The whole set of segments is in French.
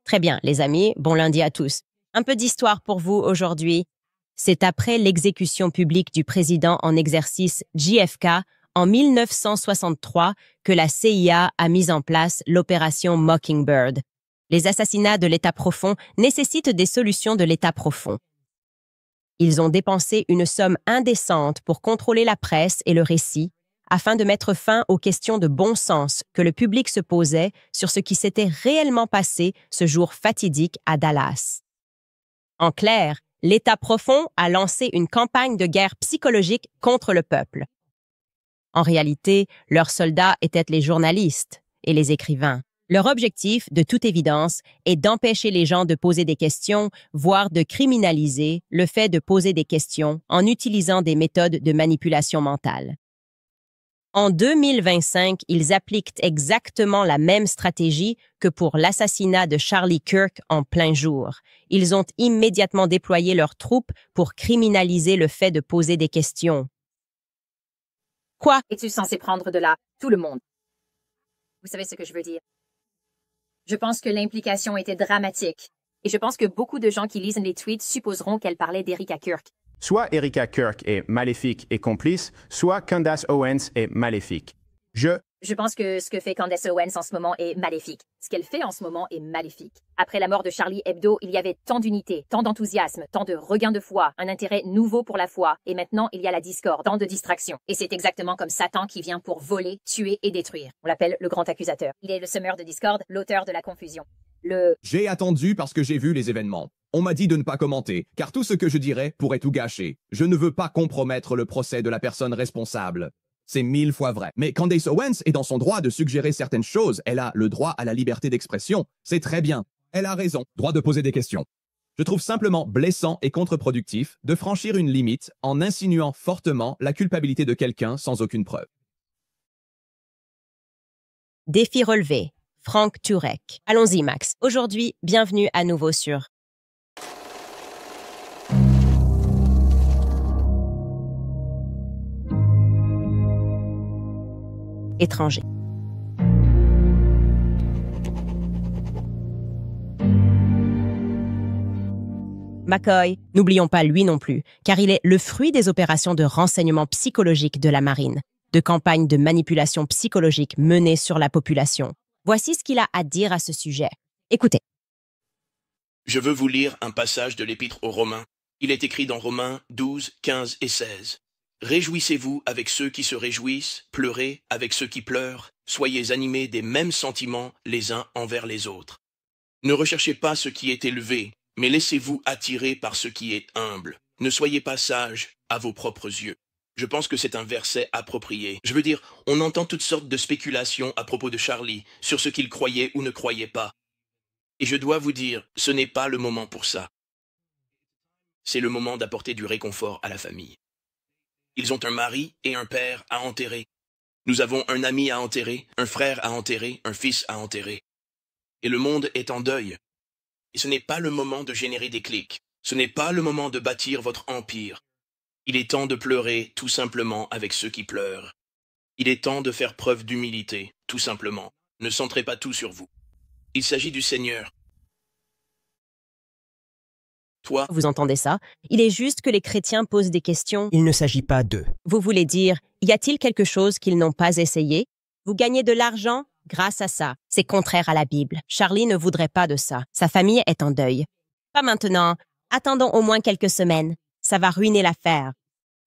Très bien, les amis, bon lundi à tous. Un peu d'histoire pour vous aujourd'hui. C'est après l'exécution publique du président en exercice JFK en 1963 que la CIA a mis en place l'opération Mockingbird. Les assassinats de l'État profond nécessitent des solutions de l'État profond. Ils ont dépensé une somme indécente pour contrôler la presse et le récit, afin de mettre fin aux questions de bon sens que le public se posait sur ce qui s'était réellement passé ce jour fatidique à Dallas. En clair, l'État profond a lancé une campagne de guerre psychologique contre le peuple. En réalité, leurs soldats étaient les journalistes et les écrivains. Leur objectif, de toute évidence, est d'empêcher les gens de poser des questions, voire de criminaliser le fait de poser des questions en utilisant des méthodes de manipulation mentale. En 2025, ils appliquent exactement la même stratégie que pour l'assassinat de Charlie Kirk en plein jour. Ils ont immédiatement déployé leurs troupes pour criminaliser le fait de poser des questions. Quoi? Es-tu censé prendre de là tout le monde? Vous savez ce que je veux dire? Je pense que l'implication était dramatique. Et je pense que beaucoup de gens qui lisent les tweets supposeront qu'elle parlait d'Erika Kirk. Soit Erika Kirk est maléfique et complice, soit Candace Owens est maléfique. Je pense que ce que fait Candace Owens en ce moment est maléfique. Ce qu'elle fait en ce moment est maléfique. Après la mort de Charlie Hebdo, il y avait tant d'unité, tant d'enthousiasme, tant de regain de foi, un intérêt nouveau pour la foi. Et maintenant, il y a la discorde, tant de distractions. Et c'est exactement comme Satan qui vient pour voler, tuer et détruire. On l'appelle le grand accusateur. Il est le semeur de discorde, l'auteur de la confusion. J'ai attendu parce que j'ai vu les événements. On m'a dit de ne pas commenter, car tout ce que je dirais pourrait tout gâcher. Je ne veux pas compromettre le procès de la personne responsable. C'est 1000 fois vrai. Mais Candace Owens est dans son droit de suggérer certaines choses. Elle a le droit à la liberté d'expression. C'est très bien. Elle a raison. Droit de poser des questions. Je trouve simplement blessant et contre-productif de franchir une limite en insinuant fortement la culpabilité de quelqu'un sans aucune preuve. Défi relevé. Franck Turek. Allons-y, Max. Aujourd'hui, bienvenue à nouveau sur étranger. McCoy, n'oublions pas lui non plus, car il est le fruit des opérations de renseignement psychologique de la marine, de campagnes de manipulation psychologique menées sur la population. Voici ce qu'il a à dire à ce sujet. Écoutez. Je veux vous lire un passage de l'Épître aux Romains. Il est écrit dans Romains 12, 15 et 16. Réjouissez-vous avec ceux qui se réjouissent, pleurez avec ceux qui pleurent, soyez animés des mêmes sentiments les uns envers les autres. Ne recherchez pas ce qui est élevé, mais laissez-vous attirer par ce qui est humble. Ne soyez pas sages à vos propres yeux. Je pense que c'est un verset approprié. Je veux dire, on entend toutes sortes de spéculations à propos de Charlie, sur ce qu'il croyait ou ne croyait pas. Et je dois vous dire, ce n'est pas le moment pour ça. C'est le moment d'apporter du réconfort à la famille. Ils ont un mari et un père à enterrer. Nous avons un ami à enterrer, un frère à enterrer, un fils à enterrer. Et le monde est en deuil. Et ce n'est pas le moment de générer des clics. Ce n'est pas le moment de bâtir votre empire. Il est temps de pleurer tout simplement avec ceux qui pleurent. Il est temps de faire preuve d'humilité, tout simplement. Ne centrez pas tout sur vous. Il s'agit du Seigneur. Toi, Vous entendez ça? Il est juste que les chrétiens posent des questions. Il ne s'agit pas d'eux. Vous voulez dire, y a-t-il quelque chose qu'ils n'ont pas essayé? Vous gagnez de l'argent grâce à ça. C'est contraire à la Bible. Charlie ne voudrait pas de ça. Sa famille est en deuil. Pas maintenant. Attendons au moins quelques semaines. Ça va ruiner l'affaire.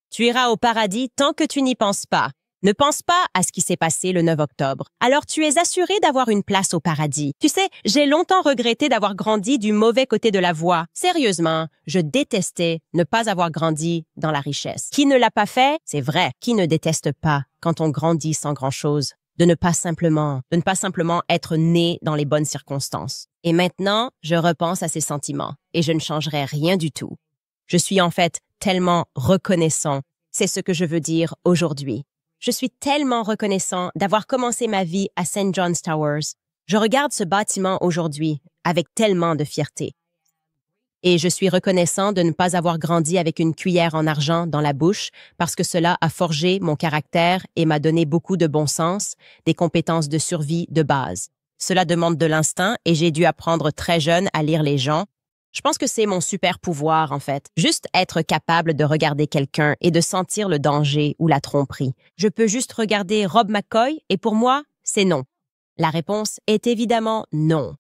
Tu iras au paradis tant que tu n'y penses pas. Ne pense pas à ce qui s'est passé le 9 octobre. Alors tu es assuré d'avoir une place au paradis. Tu sais, j'ai longtemps regretté d'avoir grandi du mauvais côté de la voie. Sérieusement, je détestais ne pas avoir grandi dans la richesse. Qui ne l'a pas fait? C'est vrai. Qui ne déteste pas quand on grandit sans grand-chose? De ne pas simplement être né dans les bonnes circonstances. Et maintenant, je repense à ces sentiments et je ne changerai rien du tout. Je suis en fait tellement reconnaissant. C'est ce que je veux dire aujourd'hui. Je suis tellement reconnaissant d'avoir commencé ma vie à St. John's Towers. Je regarde ce bâtiment aujourd'hui avec tellement de fierté. Et je suis reconnaissant de ne pas avoir grandi avec une cuillère en argent dans la bouche parce que cela a forgé mon caractère et m'a donné beaucoup de bon sens, des compétences de survie de base. Cela demande de l'instinct et j'ai dû apprendre très jeune à lire les gens. Je pense que c'est mon super pouvoir, en fait. Juste être capable de regarder quelqu'un et de sentir le danger ou la tromperie. Je peux juste regarder Rob McCoy et pour moi, c'est non. La réponse est évidemment non.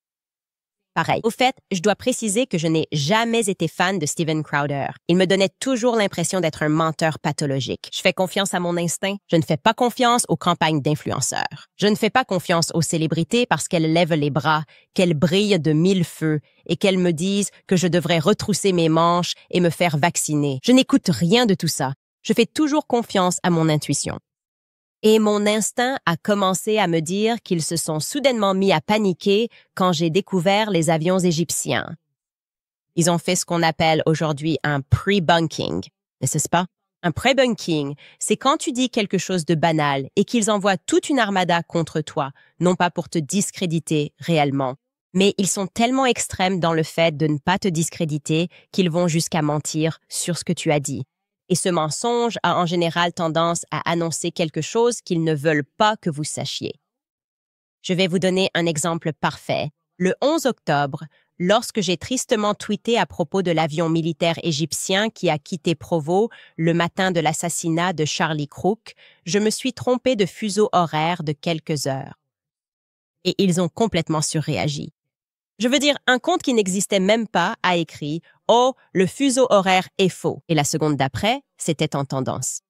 Pareil. Au fait, je dois préciser que je n'ai jamais été fan de Steven Crowder. Il me donnait toujours l'impression d'être un menteur pathologique. Je fais confiance à mon instinct. Je ne fais pas confiance aux campagnes d'influenceurs. Je ne fais pas confiance aux célébrités parce qu'elles lèvent les bras, qu'elles brillent de mille feux et qu'elles me disent que je devrais retrousser mes manches et me faire vacciner. Je n'écoute rien de tout ça. Je fais toujours confiance à mon intuition. Et mon instinct a commencé à me dire qu'ils se sont soudainement mis à paniquer quand j'ai découvert les avions égyptiens. Ils ont fait ce qu'on appelle aujourd'hui un pre-bunking, n'est-ce pas? Un pre-bunking, c'est quand tu dis quelque chose de banal et qu'ils envoient toute une armada contre toi, non pas pour te discréditer réellement, mais ils sont tellement extrêmes dans le fait de ne pas te discréditer qu'ils vont jusqu'à mentir sur ce que tu as dit. Et ce mensonge a en général tendance à annoncer quelque chose qu'ils ne veulent pas que vous sachiez. Je vais vous donner un exemple parfait. Le 11 octobre, lorsque j'ai tristement tweeté à propos de l'avion militaire égyptien qui a quitté Provo le matin de l'assassinat de Charlie Crook, je me suis trompé de fuseau horaire de quelques heures. Et ils ont complètement surréagi. Je veux dire, un compte qui n'existait même pas a écrit « Oh, le fuseau horaire est faux » et la seconde d'après, c'était en tendance.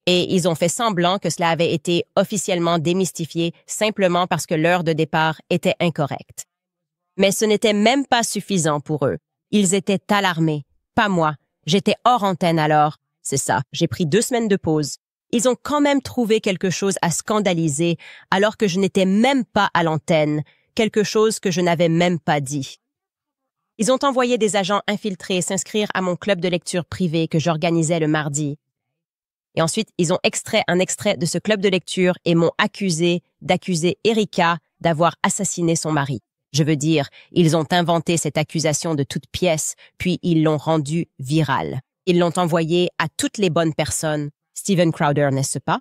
Et ils ont fait semblant que cela avait été officiellement démystifié simplement parce que l'heure de départ était incorrecte. Mais ce n'était même pas suffisant pour eux. Ils étaient alarmés. Pas moi. J'étais hors antenne alors. C'est ça, j'ai pris 2 semaines de pause. Ils ont quand même trouvé quelque chose à scandaliser alors que je n'étais même pas à l'antenne. Quelque chose que je n'avais même pas dit. Ils ont envoyé des agents infiltrés s'inscrire à mon club de lecture privé que j'organisais le mardi. Et ensuite, ils ont extrait un extrait de ce club de lecture et m'ont accusé d'accuser Erika d'avoir assassiné son mari. Je veux dire, ils ont inventé cette accusation de toutes pièces, puis ils l'ont rendue virale. Ils l'ont envoyée à toutes les bonnes personnes. Steven Crowder, n'est-ce pas?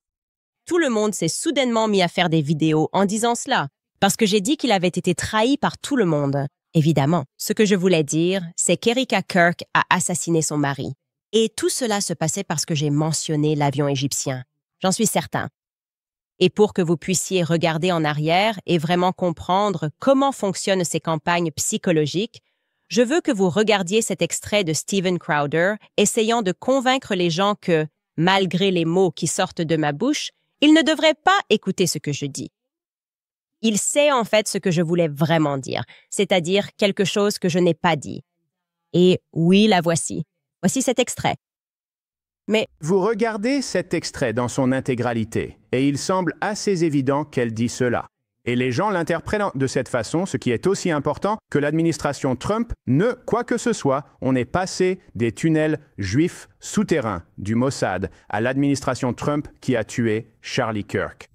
Tout le monde s'est soudainement mis à faire des vidéos en disant cela. Parce que j'ai dit qu'il avait été trahi par tout le monde. Évidemment, ce que je voulais dire, c'est qu'Erika Kirk a assassiné son mari. Et tout cela se passait parce que j'ai mentionné l'avion égyptien. J'en suis certain. Et pour que vous puissiez regarder en arrière et vraiment comprendre comment fonctionnent ces campagnes psychologiques, je veux que vous regardiez cet extrait de Steven Crowder essayant de convaincre les gens que, malgré les mots qui sortent de ma bouche, ils ne devraient pas écouter ce que je dis. Il sait en fait ce que je voulais vraiment dire, c'est-à-dire quelque chose que je n'ai pas dit. Et oui, la voici. Voici cet extrait. Mais Vous regardez cet extrait dans son intégralité, et il semble assez évident qu'elle dit cela. Et les gens l'interprètent de cette façon, ce qui est aussi important que l'administration Trump ne, quoi que ce soit, on est passé des tunnels juifs souterrains du Mossad à l'administration Trump qui a tué Charlie Kirk.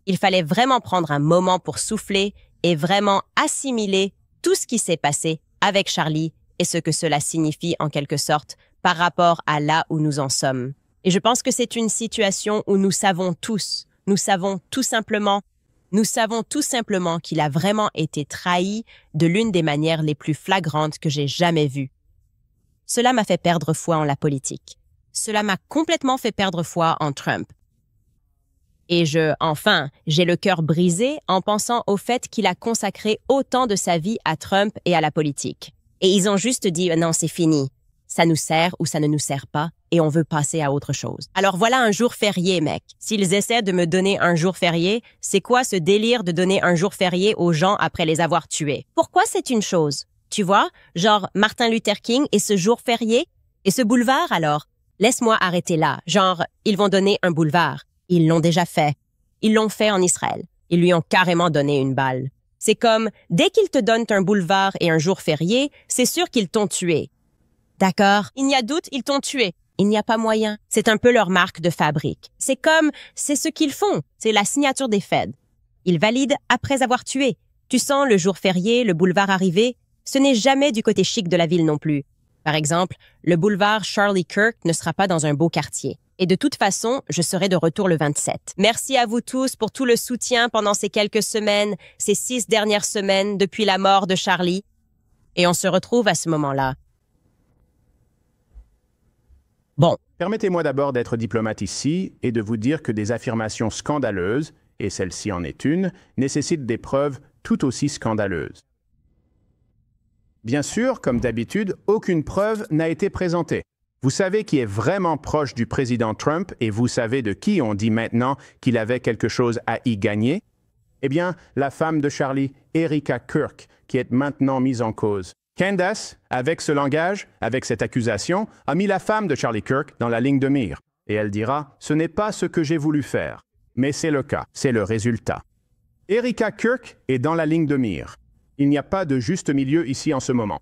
il fallait vraiment prendre un moment pour souffler et vraiment assimiler tout ce qui s'est passé avec Charlie et ce que cela signifie en quelque sorte par rapport à là où nous en sommes. Et je pense que c'est une situation où nous savons tout simplement qu'il a vraiment été trahi de l'une des manières les plus flagrantes que j'ai jamais vues. Cela m'a fait perdre foi en la politique. Cela m'a complètement fait perdre foi en Trump. Et j'ai le cœur brisé en pensant au fait qu'il a consacré autant de sa vie à Trump et à la politique. Et ils ont juste dit « non, c'est fini. Ça nous sert ou ça ne nous sert pas et on veut passer à autre chose. » Alors voilà un jour férié, mec. S'ils essaient de me donner un jour férié, c'est quoi ce délire de donner un jour férié aux gens après les avoir tués? Pourquoi c'est une chose? Tu vois, genre Martin Luther King et ce jour férié? Et ce boulevard alors? Laisse-moi arrêter là. Genre, ils vont donner un boulevard. Ils l'ont déjà fait. Ils l'ont fait en Israël. Ils lui ont carrément donné une balle. C'est comme, dès qu'ils te donnent un boulevard et un jour férié, c'est sûr qu'ils t'ont tué. D'accord? Il n'y a doute, ils t'ont tué. Il n'y a pas moyen. C'est un peu leur marque de fabrique. C'est ce qu'ils font. C'est la signature des Feds. Ils valident après avoir tué. Tu sens le jour férié, le boulevard arriver. Ce n'est jamais du côté chic de la ville non plus. Par exemple, le boulevard Charlie Kirk ne sera pas dans un beau quartier. Et de toute façon, je serai de retour le 27. Merci à vous tous pour tout le soutien pendant ces quelques semaines, ces 6 dernières semaines depuis la mort de Charlie. Et on se retrouve à ce moment-là. Bon. Permettez-moi d'abord d'être diplomate ici et de vous dire que des affirmations scandaleuses, et celle-ci en est une, nécessitent des preuves tout aussi scandaleuses. Bien sûr, comme d'habitude, aucune preuve n'a été présentée. Vous savez qui est vraiment proche du président Trump et vous savez de qui on dit maintenant qu'il avait quelque chose à y gagner? Eh bien, la femme de Charlie, Erika Kirk, qui est maintenant mise en cause. Candace, avec ce langage, avec cette accusation, a mis la femme de Charlie Kirk dans la ligne de mire. Et elle dira, ce n'est pas ce que j'ai voulu faire. Mais c'est le cas, c'est le résultat. Erika Kirk est dans la ligne de mire. Il n'y a pas de juste milieu ici en ce moment.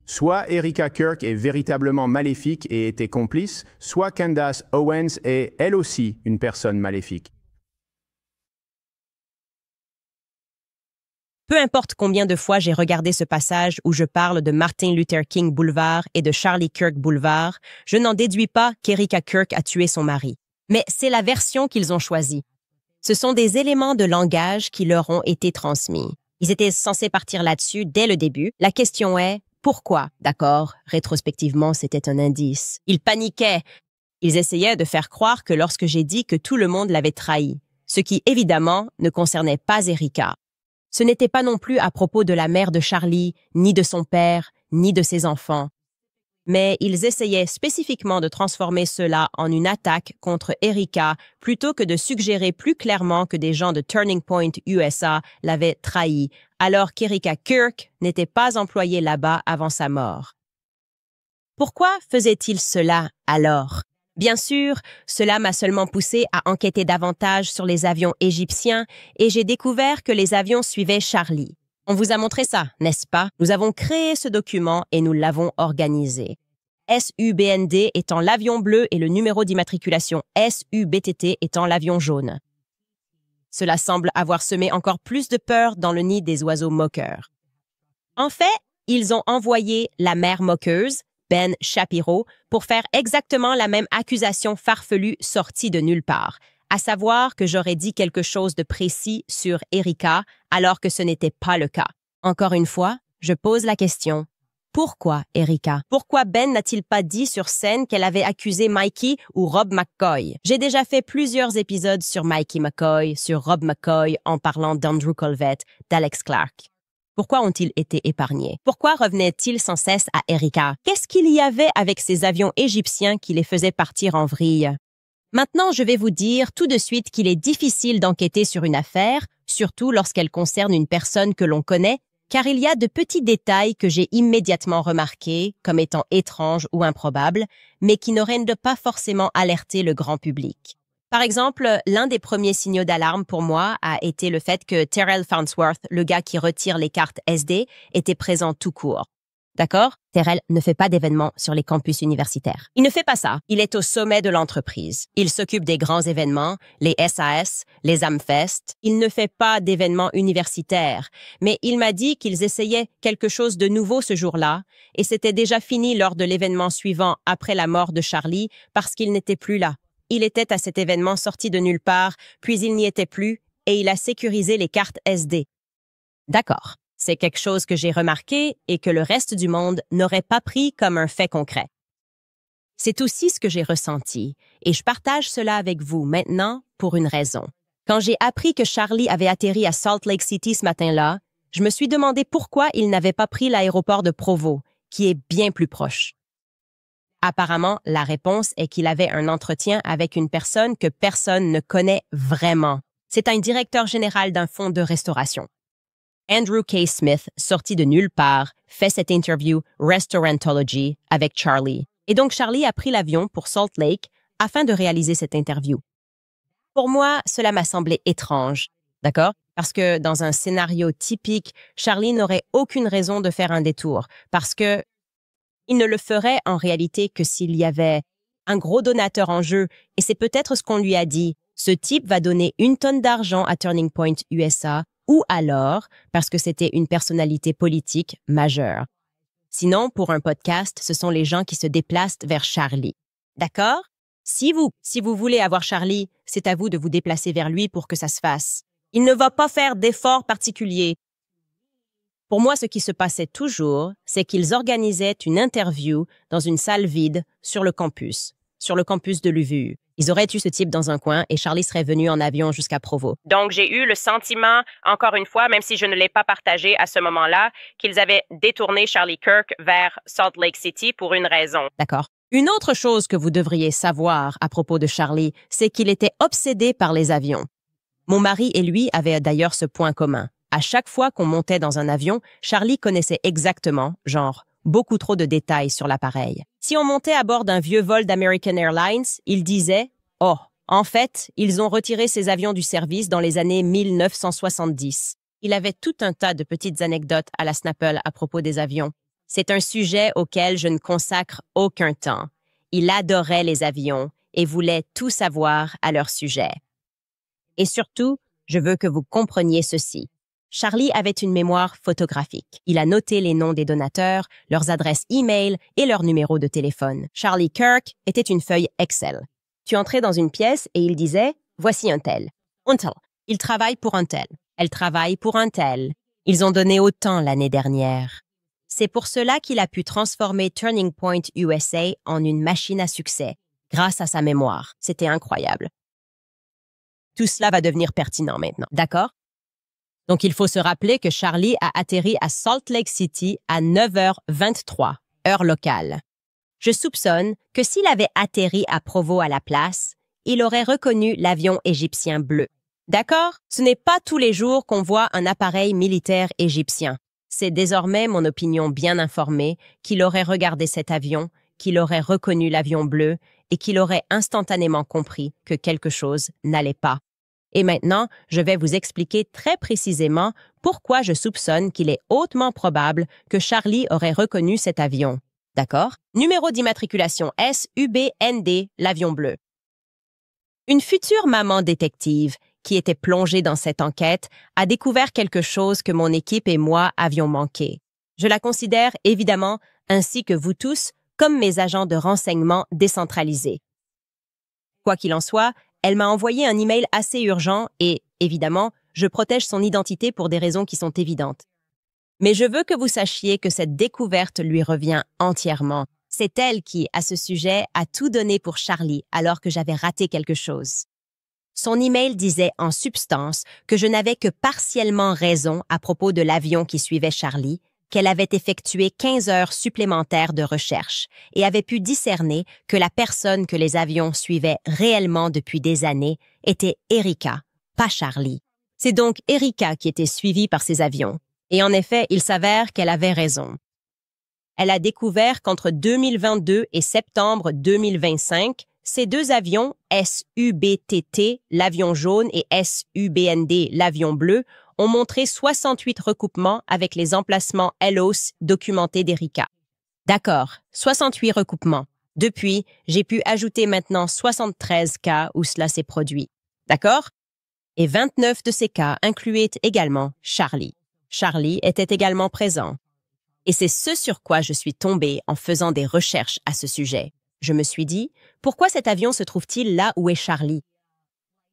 Soit Erika Kirk est véritablement maléfique et était complice, soit Candace Owens est, elle aussi, une personne maléfique. Peu importe combien de fois j'ai regardé ce passage où je parle de Martin Luther King Boulevard et de Charlie Kirk Boulevard, je n'en déduis pas qu'Erika Kirk a tué son mari. Mais c'est la version qu'ils ont choisie. Ce sont des éléments de langage qui leur ont été transmis. Ils étaient censés partir là-dessus dès le début. La question est, pourquoi? D'accord, rétrospectivement, c'était un indice. Ils paniquaient. Ils essayaient de faire croire que lorsque j'ai dit que tout le monde l'avait trahi, ce qui évidemment ne concernait pas Erika. Ce n'était pas non plus à propos de la mère de Charlie, ni de son père, ni de ses enfants. Mais ils essayaient spécifiquement de transformer cela en une attaque contre Erika plutôt que de suggérer plus clairement que des gens de Turning Point USA l'avaient trahi, alors qu'Erika Kirk n'était pas employée là-bas avant sa mort. Pourquoi faisait-il cela alors? Bien sûr, cela m'a seulement poussé à enquêter davantage sur les avions égyptiens et j'ai découvert que les avions suivaient Charlie. On vous a montré ça, n'est-ce pas? Nous avons créé ce document et nous l'avons organisé. SUBND étant l'avion bleu et le numéro d'immatriculation SUBTT étant l'avion jaune. Cela semble avoir semé encore plus de peur dans le nid des oiseaux moqueurs. En fait, ils ont envoyé la mère moqueuse, Ben Shapiro, pour faire exactement la même accusation farfelue sortie de nulle part, à savoir que j'aurais dit quelque chose de précis sur Erika, alors que ce n'était pas le cas. Encore une fois, je pose la question. Pourquoi Erika? Pourquoi Ben n'a-t-il pas dit sur scène qu'elle avait accusé Mikey ou Rob McCoy? J'ai déjà fait plusieurs épisodes sur Mikey McCoy, sur Rob McCoy, en parlant d'Andrew Colvett, d'Alex Clark. Pourquoi ont-ils été épargnés? Pourquoi revenaient-ils sans cesse à Erika? Qu'est-ce qu'il y avait avec ces avions égyptiens qui les faisaient partir en vrille? Maintenant, je vais vous dire tout de suite qu'il est difficile d'enquêter sur une affaire, surtout lorsqu'elle concerne une personne que l'on connaît, car il y a de petits détails que j'ai immédiatement remarqués comme étant étranges ou improbables, mais qui n'auraient pas forcément alerté le grand public. Par exemple, l'un des premiers signaux d'alarme pour moi a été le fait que Terrell Farnsworth, le gars qui retire les cartes SD, était présent tout court. D'accord? Terrell ne fait pas d'événements sur les campus universitaires. Il ne fait pas ça. Il est au sommet de l'entreprise. Il s'occupe des grands événements, les SAS, les Amfest. Il ne fait pas d'événements universitaires. Mais il m'a dit qu'ils essayaient quelque chose de nouveau ce jour-là, et c'était déjà fini lors de l'événement suivant après la mort de Charlie parce qu'il n'était plus là. Il était à cet événement sorti de nulle part, puis il n'y était plus, et il a sécurisé les cartes SD. D'accord. C'est quelque chose que j'ai remarqué et que le reste du monde n'aurait pas pris comme un fait concret. C'est aussi ce que j'ai ressenti, et je partage cela avec vous maintenant pour une raison. Quand j'ai appris que Charlie avait atterri à Salt Lake City ce matin-là, je me suis demandé pourquoi il n'avait pas pris l'aéroport de Provo, qui est bien plus proche. Apparemment, la réponse est qu'il avait un entretien avec une personne que personne ne connaît vraiment. C'est un directeur général d'un fonds de restauration. Andrew K. Smith, sorti de nulle part, fait cette interview Restaurantology avec Charlie. Et donc Charlie a pris l'avion pour Salt Lake afin de réaliser cette interview. Pour moi, cela m'a semblé étrange, d'accord? Parce que dans un scénario typique, Charlie n'aurait aucune raison de faire un détour, parce que il ne le ferait en réalité que s'il y avait un gros donateur en jeu, et c'est peut-être ce qu'on lui a dit. Ce type va donner 1 tonne d'argent à Turning Point USA, ou alors parce que c'était une personnalité politique majeure. Sinon, pour un podcast, ce sont les gens qui se déplacent vers Charlie. D'accord? Si vous voulez avoir Charlie, c'est à vous de vous déplacer vers lui pour que ça se fasse. Il ne va pas faire d'efforts particuliers. Pour moi, ce qui se passait toujours, c'est qu'ils organisaient une interview dans une salle vide sur le campus de l'UVU. Ils auraient eu ce type dans un coin et Charlie serait venu en avion jusqu'à Provo. Donc, j'ai eu le sentiment, encore une fois, même si je ne l'ai pas partagé à ce moment-là, qu'ils avaient détourné Charlie Kirk vers Salt Lake City pour une raison. D'accord. Une autre chose que vous devriez savoir à propos de Charlie, c'est qu'il était obsédé par les avions. Mon mari et lui avaient d'ailleurs ce point commun. À chaque fois qu'on montait dans un avion, Charlie connaissait exactement, beaucoup trop de détails sur l'appareil. Si on montait à bord d'un vieux vol d'American Airlines, il disait « Oh, en fait, ils ont retiré ces avions du service dans les années 1970. » Il avait tout un tas de petites anecdotes à la Snapple à propos des avions. C'est un sujet auquel je ne consacre aucun temps. Il adorait les avions et voulait tout savoir à leur sujet. Et surtout, je veux que vous compreniez ceci. Charlie avait une mémoire photographique. Il a noté les noms des donateurs, leurs adresses e-mail et leurs numéros de téléphone. Charlie Kirk était une feuille Excel. Tu entrais dans une pièce et il disait « Voici un tel. Un tel. Il travaille pour un tel. Elle travaille pour un tel. Ils ont donné autant l'année dernière. » C'est pour cela qu'il a pu transformer Turning Point USA en une machine à succès, grâce à sa mémoire. C'était incroyable. Tout cela va devenir pertinent maintenant, d'accord? Donc, il faut se rappeler que Charlie a atterri à Salt Lake City à 9h23, heure locale. Je soupçonne que s'il avait atterri à Provo à la place, il aurait reconnu l'avion égyptien bleu. D'accord? Ce n'est pas tous les jours qu'on voit un appareil militaire égyptien. C'est désormais mon opinion bien informée qu'il aurait regardé cet avion, qu'il aurait reconnu l'avion bleu et qu'il aurait instantanément compris que quelque chose n'allait pas. Et maintenant, je vais vous expliquer très précisément pourquoi je soupçonne qu'il est hautement probable que Charlie aurait reconnu cet avion. D'accord? Numéro d'immatriculation SUBND, l'avion bleu. Une future maman détective qui était plongée dans cette enquête, a découvert quelque chose que mon équipe et moi avions manqué. Je la considère, évidemment, ainsi que vous tous, comme mes agents de renseignement décentralisés. Quoi qu'il en soit, elle m'a envoyé un email assez urgent et, évidemment, je protège son identité pour des raisons qui sont évidentes. Mais je veux que vous sachiez que cette découverte lui revient entièrement. C'est elle qui, à ce sujet, a tout donné pour Charlie alors que j'avais raté quelque chose. Son email disait en substance que je n'avais que partiellement raison à propos de l'avion qui suivait Charlie, qu'elle avait effectué 15 heures supplémentaires de recherche et avait pu discerner que la personne que les avions suivaient réellement depuis des années était Erika, pas Charlie. C'est donc Erika qui était suivie par ces avions. Et en effet, il s'avère qu'elle avait raison. Elle a découvert qu'entre 2022 et septembre 2025, ces deux avions, SUBTT, l'avion jaune, et SUBND, l'avion bleu, ont montré 68 recoupements avec les emplacements LOS documentés d'Erika. D'accord, 68 recoupements. Depuis, j'ai pu ajouter maintenant 73 cas où cela s'est produit. D'accord? Et 29 de ces cas incluaient également Charlie. Charlie était également présent. Et c'est ce sur quoi je suis tombée en faisant des recherches à ce sujet. Je me suis dit, pourquoi cet avion se trouve-t-il là où est Charlie?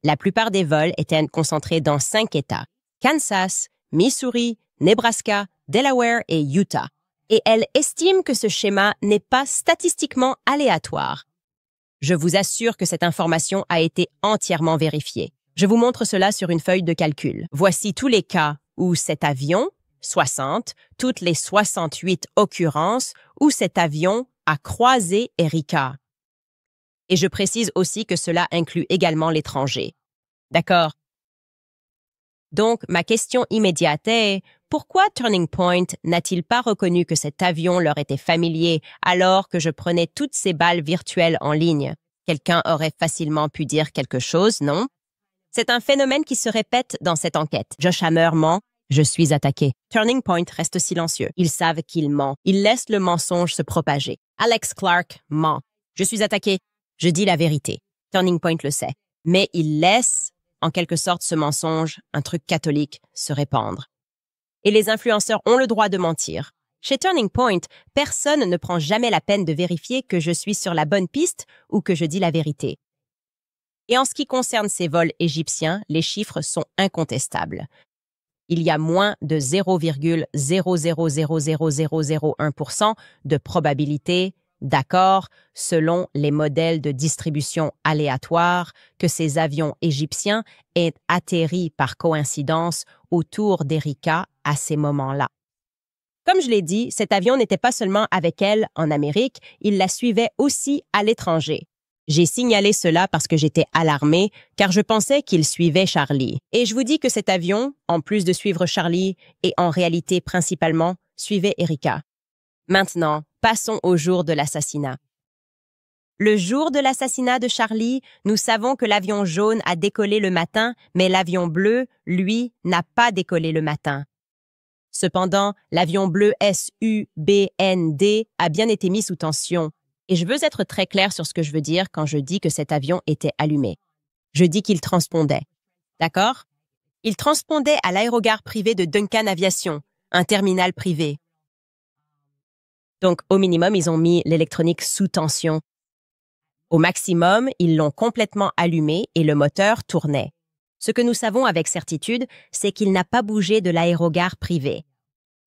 La plupart des vols étaient concentrés dans 5 États: Kansas, Missouri, Nebraska, Delaware et Utah. Et elle estime que ce schéma n'est pas statistiquement aléatoire. Je vous assure que cette information a été entièrement vérifiée. Je vous montre cela sur une feuille de calcul. Voici tous les cas où cet avion, 60, toutes les 68 occurrences où cet avion a croisé Erika. Et je précise aussi que cela inclut également l'étranger. D'accord? Donc, ma question immédiate est, pourquoi Turning Point n'a-t-il pas reconnu que cet avion leur était familier alors que je prenais toutes ces balles virtuelles en ligne? Quelqu'un aurait facilement pu dire quelque chose, non? C'est un phénomène qui se répète dans cette enquête. Josh Hammer ment. Je suis attaqué. Turning Point reste silencieux. Ils savent qu'il ment. Ils laissent le mensonge se propager. Alex Clark ment. Je suis attaqué. Je dis la vérité. Turning Point le sait. Mais il laisse, en quelque sorte, ce mensonge, un truc catholique, se répandre. Et les influenceurs ont le droit de mentir. Chez Turning Point, personne ne prend jamais la peine de vérifier que je suis sur la bonne piste ou que je dis la vérité. Et en ce qui concerne ces vols égyptiens, les chiffres sont incontestables. Il y a moins de 0,0000001% de probabilité, d'accord, selon les modèles de distribution aléatoire, que ces avions égyptiens aient atterri par coïncidence autour d'Erika à ces moments-là. Comme je l'ai dit, cet avion n'était pas seulement avec elle en Amérique, il la suivait aussi à l'étranger. J'ai signalé cela parce que j'étais alarmée, car je pensais qu'il suivait Charlie. Et je vous dis que cet avion, en plus de suivre Charlie, et en réalité principalement, suivait Erika. Maintenant, passons au jour de l'assassinat. Le jour de l'assassinat de Charlie, nous savons que l'avion jaune a décollé le matin, mais l'avion bleu, lui, n'a pas décollé le matin. Cependant, l'avion bleu SUBND a bien été mis sous tension. Et je veux être très clair sur ce que je veux dire quand je dis que cet avion était allumé. Je dis qu'il transpondait. D'accord? Il transpondait à l'aérogare privé de Duncan Aviation, un terminal privé. Donc, au minimum, ils ont mis l'électronique sous tension. Au maximum, ils l'ont complètement allumé et le moteur tournait. Ce que nous savons avec certitude, c'est qu'il n'a pas bougé de l'aérogare privé.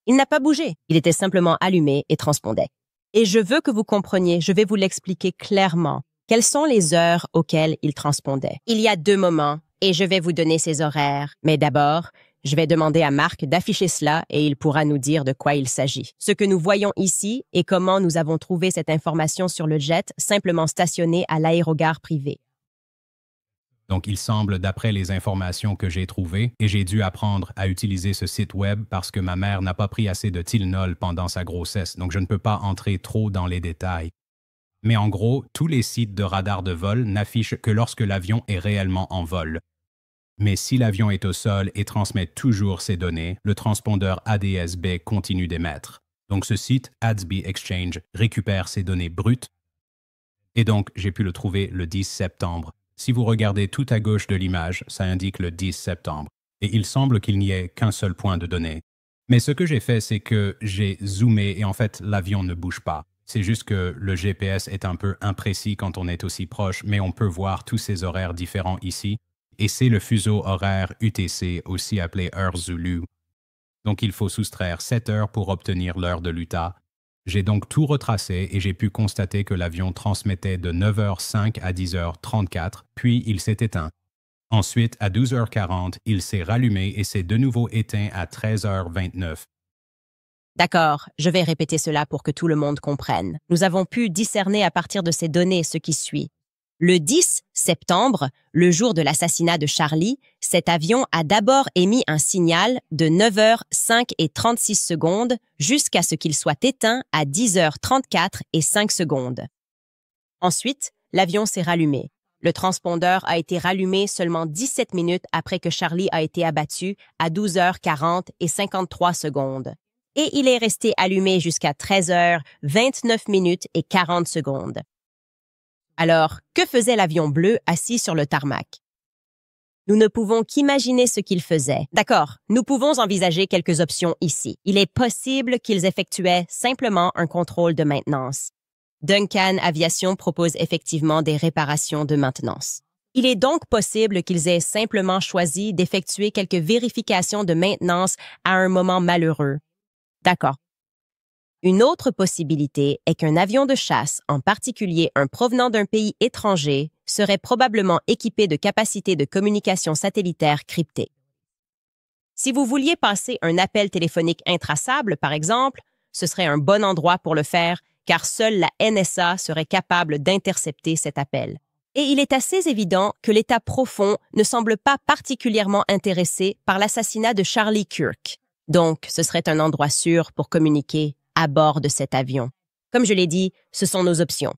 Il n'a pas bougé, il était simplement allumé et transpondait. Et je veux que vous compreniez, je vais vous l'expliquer clairement. Quelles sont les heures auxquelles il transpondait? Il y a 2 moments, et je vais vous donner ces horaires. Mais d'abord, je vais demander à Marc d'afficher cela et il pourra nous dire de quoi il s'agit. Ce que nous voyons ici et comment nous avons trouvé cette information sur le jet simplement stationné à l'aérogare privé. Donc, il semble, d'après les informations que j'ai trouvées, et j'ai dû apprendre à utiliser ce site web parce que ma mère n'a pas pris assez de Tylenol pendant sa grossesse, donc je ne peux pas entrer trop dans les détails. Mais en gros, tous les sites de radar de vol n'affichent que lorsque l'avion est réellement en vol. Mais si l'avion est au sol et transmet toujours ces données, le transpondeur ADS-B continue d'émettre. Donc ce site, ADS-B Exchange, récupère ces données brutes. Et donc, j'ai pu le trouver le 10 septembre. Si vous regardez tout à gauche de l'image, ça indique le 10 septembre. Et il semble qu'il n'y ait qu'un seul point de données. Mais ce que j'ai fait, c'est que j'ai zoomé et en fait, l'avion ne bouge pas. C'est juste que le GPS est un peu imprécis quand on est aussi proche, mais on peut voir tous ces horaires différents ici. Et c'est le fuseau horaire UTC, aussi appelé heure Zulu. Donc il faut soustraire 7 heures pour obtenir l'heure de l'Utah. J'ai donc tout retracé et j'ai pu constater que l'avion transmettait de 9h05 à 10h34, puis il s'est éteint. Ensuite, à 12h40, il s'est rallumé et s'est de nouveau éteint à 13h29. D'accord, je vais répéter cela pour que tout le monde comprenne. Nous avons pu discerner à partir de ces données ce qui suit. Le 10 septembre, le jour de l'assassinat de Charlie, cet avion a d'abord émis un signal de 9h05 et 36 secondes jusqu'à ce qu'il soit éteint à 10h34 et 5 secondes. Ensuite, l'avion s'est rallumé. Le transpondeur a été rallumé seulement 17 minutes après que Charlie a été abattu à 12h40 et 53 secondes. Et il est resté allumé jusqu'à 13h29 minutes et 40 secondes. Alors, que faisait l'avion bleu assis sur le tarmac? Nous ne pouvons qu'imaginer ce qu'il faisait. D'accord, nous pouvons envisager quelques options ici. Il est possible qu'ils effectuaient simplement un contrôle de maintenance. Duncan Aviation propose effectivement des réparations de maintenance. Il est donc possible qu'ils aient simplement choisi d'effectuer quelques vérifications de maintenance à un moment malheureux. D'accord. Une autre possibilité est qu'un avion de chasse, en particulier un provenant d'un pays étranger, serait probablement équipé de capacités de communication satellitaire cryptées. Si vous vouliez passer un appel téléphonique intraçable, par exemple, ce serait un bon endroit pour le faire, car seule la NSA serait capable d'intercepter cet appel. Et il est assez évident que l'État profond ne semble pas particulièrement intéressé par l'assassinat de Charlie Kirk. Donc, ce serait un endroit sûr pour communiquer à bord de cet avion. Comme je l'ai dit, ce sont nos options.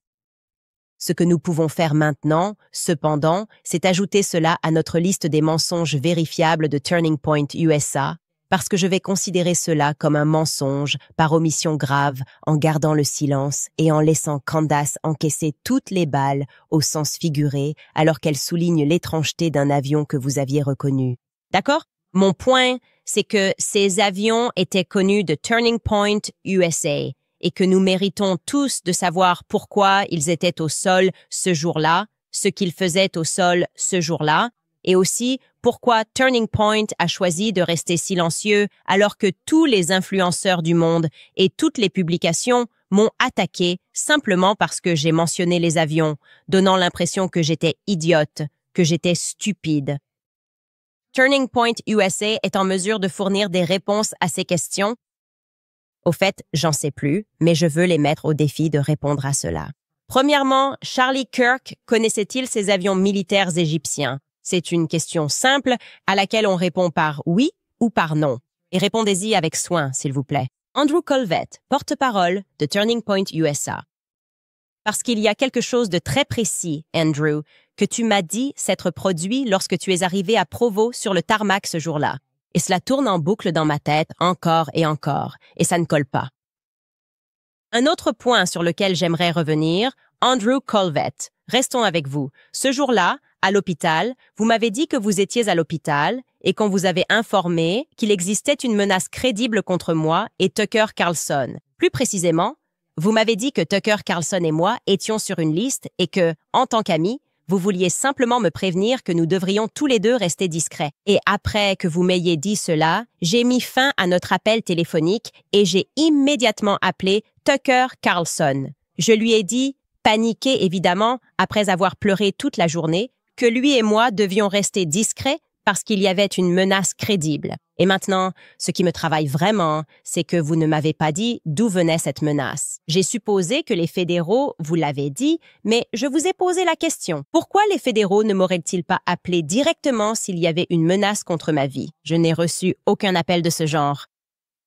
Ce que nous pouvons faire maintenant, cependant, c'est ajouter cela à notre liste des mensonges vérifiables de Turning Point USA, parce que je vais considérer cela comme un mensonge par omission grave en gardant le silence et en laissant Candace encaisser toutes les balles au sens figuré alors qu'elle souligne l'étrangeté d'un avion que vous aviez reconnu. D'accord? Mon point, c'est que ces avions étaient connus de Turning Point USA et que nous méritons tous de savoir pourquoi ils étaient au sol ce jour-là, ce qu'ils faisaient au sol ce jour-là, et aussi pourquoi Turning Point a choisi de rester silencieux alors que tous les influenceurs du monde et toutes les publications m'ont attaqué simplement parce que j'ai mentionné les avions, donnant l'impression que j'étais idiote, que j'étais stupide. Turning Point USA est en mesure de fournir des réponses à ces questions? Au fait, j'en sais plus, mais je veux les mettre au défi de répondre à cela. Premièrement, Charlie Kirk connaissait-il ces avions militaires égyptiens? C'est une question simple à laquelle on répond par oui ou par non. Et répondez-y avec soin, s'il vous plaît. Andrew Colvett, porte-parole de Turning Point USA. Parce qu'il y a quelque chose de très précis, Andrew, que tu m'as dit s'être produit lorsque tu es arrivé à Provo sur le tarmac ce jour-là. Et cela tourne en boucle dans ma tête encore, et ça ne colle pas. Un autre point sur lequel j'aimerais revenir, Andrew Colvett. Restons avec vous. Ce jour-là, à l'hôpital, vous m'avez dit que vous étiez à l'hôpital et qu'on vous avait informé qu'il existait une menace crédible contre moi et Tucker Carlson. Plus précisément, vous m'avez dit que Tucker Carlson et moi étions sur une liste et que, en tant qu'amis, vous vouliez simplement me prévenir que nous devrions tous les deux rester discrets. Et après que vous m'ayez dit cela, j'ai mis fin à notre appel téléphonique et j'ai immédiatement appelé Tucker Carlson. Je lui ai dit, paniqué évidemment, après avoir pleuré toute la journée, que lui et moi devions rester discrets parce qu'il y avait une menace crédible. Et maintenant, ce qui me travaille vraiment, c'est que vous ne m'avez pas dit d'où venait cette menace. J'ai supposé que les fédéraux vous l'avaient dit, mais je vous ai posé la question. Pourquoi les fédéraux ne m'auraient-ils pas appelé directement s'il y avait une menace contre ma vie? Je n'ai reçu aucun appel de ce genre.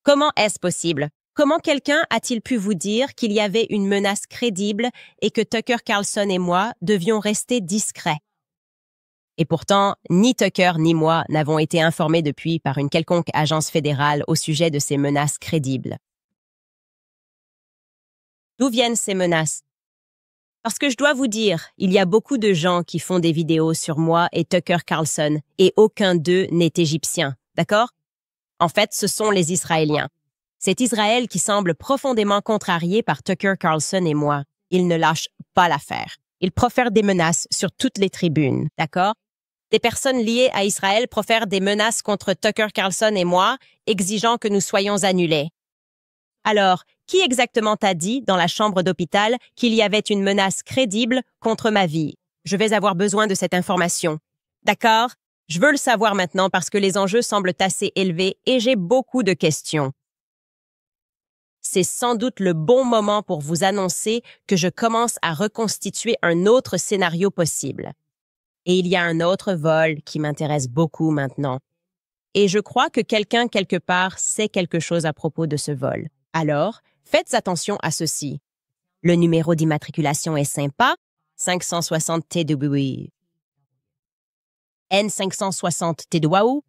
Comment est-ce possible? Comment quelqu'un a-t-il pu vous dire qu'il y avait une menace crédible et que Tucker Carlson et moi devions rester discrets? Et pourtant, ni Tucker ni moi n'avons été informés depuis par une quelconque agence fédérale au sujet de ces menaces crédibles. D'où viennent ces menaces? Parce que je dois vous dire, il y a beaucoup de gens qui font des vidéos sur moi et Tucker Carlson, et aucun d'eux n'est égyptien, d'accord? En fait, ce sont les Israéliens. C'est Israël qui semble profondément contrarié par Tucker Carlson et moi. Il ne lâche pas l'affaire. Il profère des menaces sur toutes les tribunes, d'accord? Des personnes liées à Israël profèrent des menaces contre Tucker Carlson et moi, exigeant que nous soyons annulés. Alors, qui exactement t'a dit dans la chambre d'hôpital qu'il y avait une menace crédible contre ma vie? Je vais avoir besoin de cette information. D'accord? Je veux le savoir maintenant parce que les enjeux semblent assez élevés et j'ai beaucoup de questions. C'est sans doute le bon moment pour vous annoncer que je commence à reconstituer un autre scénario possible. Et il y a un autre vol qui m'intéresse beaucoup maintenant. Et je crois que quelqu'un quelque part sait quelque chose à propos de ce vol. Alors, faites attention à ceci. Le numéro d'immatriculation est sympa, 560 TW. N560 TW.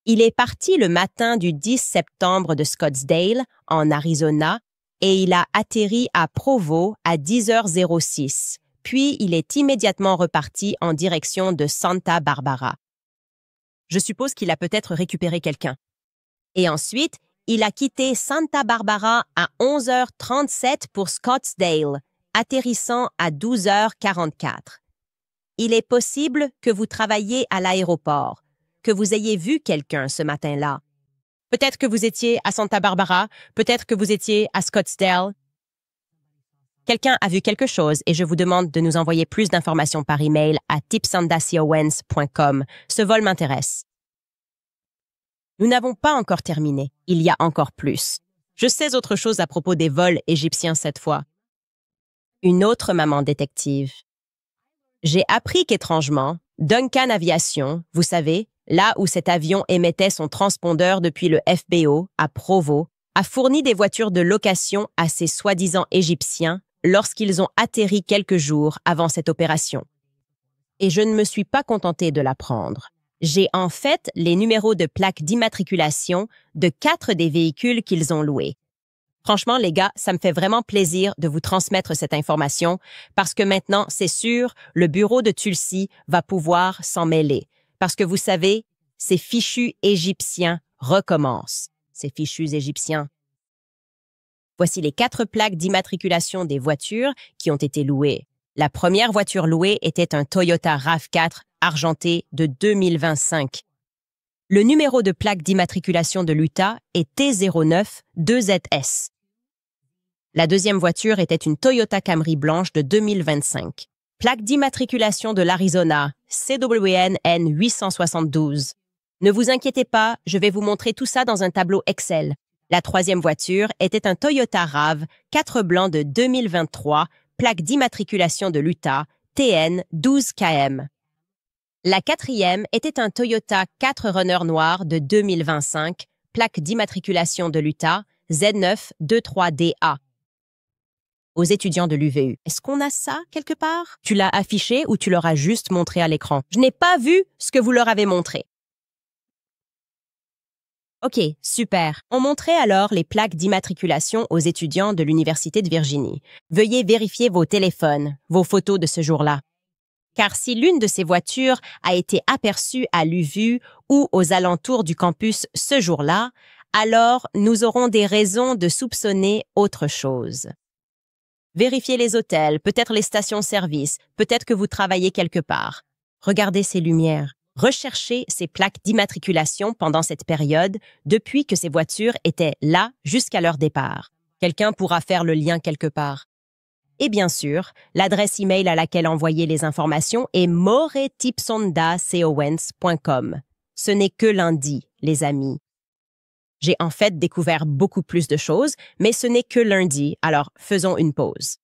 Il est parti le matin du 10 septembre de Scottsdale, en Arizona, et il a atterri à Provo à 10h06. Puis il est immédiatement reparti en direction de Santa Barbara. Je suppose qu'il a peut-être récupéré quelqu'un. Et ensuite, il a quitté Santa Barbara à 11h37 pour Scottsdale, atterrissant à 12h44. Il est possible que vous travailliez à l'aéroport, que vous ayez vu quelqu'un ce matin-là. Peut-être que vous étiez à Santa Barbara, peut-être que vous étiez à Scottsdale. Quelqu'un a vu quelque chose et je vous demande de nous envoyer plus d'informations par email à tipsandaciowens.com. Ce vol m'intéresse. Nous n'avons pas encore terminé. Il y a encore plus. Je sais autre chose à propos des vols égyptiens cette fois. Une autre maman détective. J'ai appris qu'étrangement, Duncan Aviation, vous savez, là où cet avion émettait son transpondeur depuis le FBO à Provo, a fourni des voitures de location à ces soi-disant Égyptiens lorsqu'ils ont atterri quelques jours avant cette opération. Et je ne me suis pas contentée de l'apprendre. J'ai en fait les numéros de plaque d'immatriculation de 4 des véhicules qu'ils ont loués. Franchement, les gars, ça me fait vraiment plaisir de vous transmettre cette information parce que maintenant, c'est sûr, le bureau de Tulsi va pouvoir s'en mêler. Parce que vous savez, Ces fichus Égyptiens recommencent. Ces fichus Égyptiens. Voici les 4 plaques d'immatriculation des voitures qui ont été louées. La première voiture louée était un Toyota RAV4 argenté de 2025. Le numéro de plaque d'immatriculation de l'Utah est T09-2ZS. La deuxième voiture était une Toyota Camry blanche de 2025. Plaque d'immatriculation de l'Arizona, CWN N872. Ne vous inquiétez pas, je vais vous montrer tout ça dans un tableau Excel. La troisième voiture était un Toyota RAV4 blanc de 2023, plaque d'immatriculation de l'Utah, TN12KM. La quatrième était un Toyota 4Runner noir de 2025, plaque d'immatriculation de l'Utah, Z923DA. Aux étudiants de l'UVU, est-ce qu'on a ça quelque part? Tu l'as affiché ou tu leur as juste montré à l'écran? Je n'ai pas vu ce que vous leur avez montré. OK, super. On montrait alors les plaques d'immatriculation aux étudiants de l'Université de Virginie. Veuillez vérifier vos téléphones, vos photos de ce jour-là. Car si l'une de ces voitures a été aperçue à l'UVU ou aux alentours du campus ce jour-là, alors nous aurons des raisons de soupçonner autre chose. Vérifiez les hôtels, peut-être les stations-service, peut-être que vous travaillez quelque part. Regardez ces lumières. Recherchez ces plaques d'immatriculation pendant cette période depuis que ces voitures étaient là jusqu'à leur départ. Quelqu'un pourra faire le lien quelque part. Et bien sûr, l'adresse email à laquelle envoyer les informations est moretipsondaceowens.com. Ce n'est que lundi, les amis. J'ai en fait découvert beaucoup plus de choses, mais ce n'est que lundi, alors faisons une pause.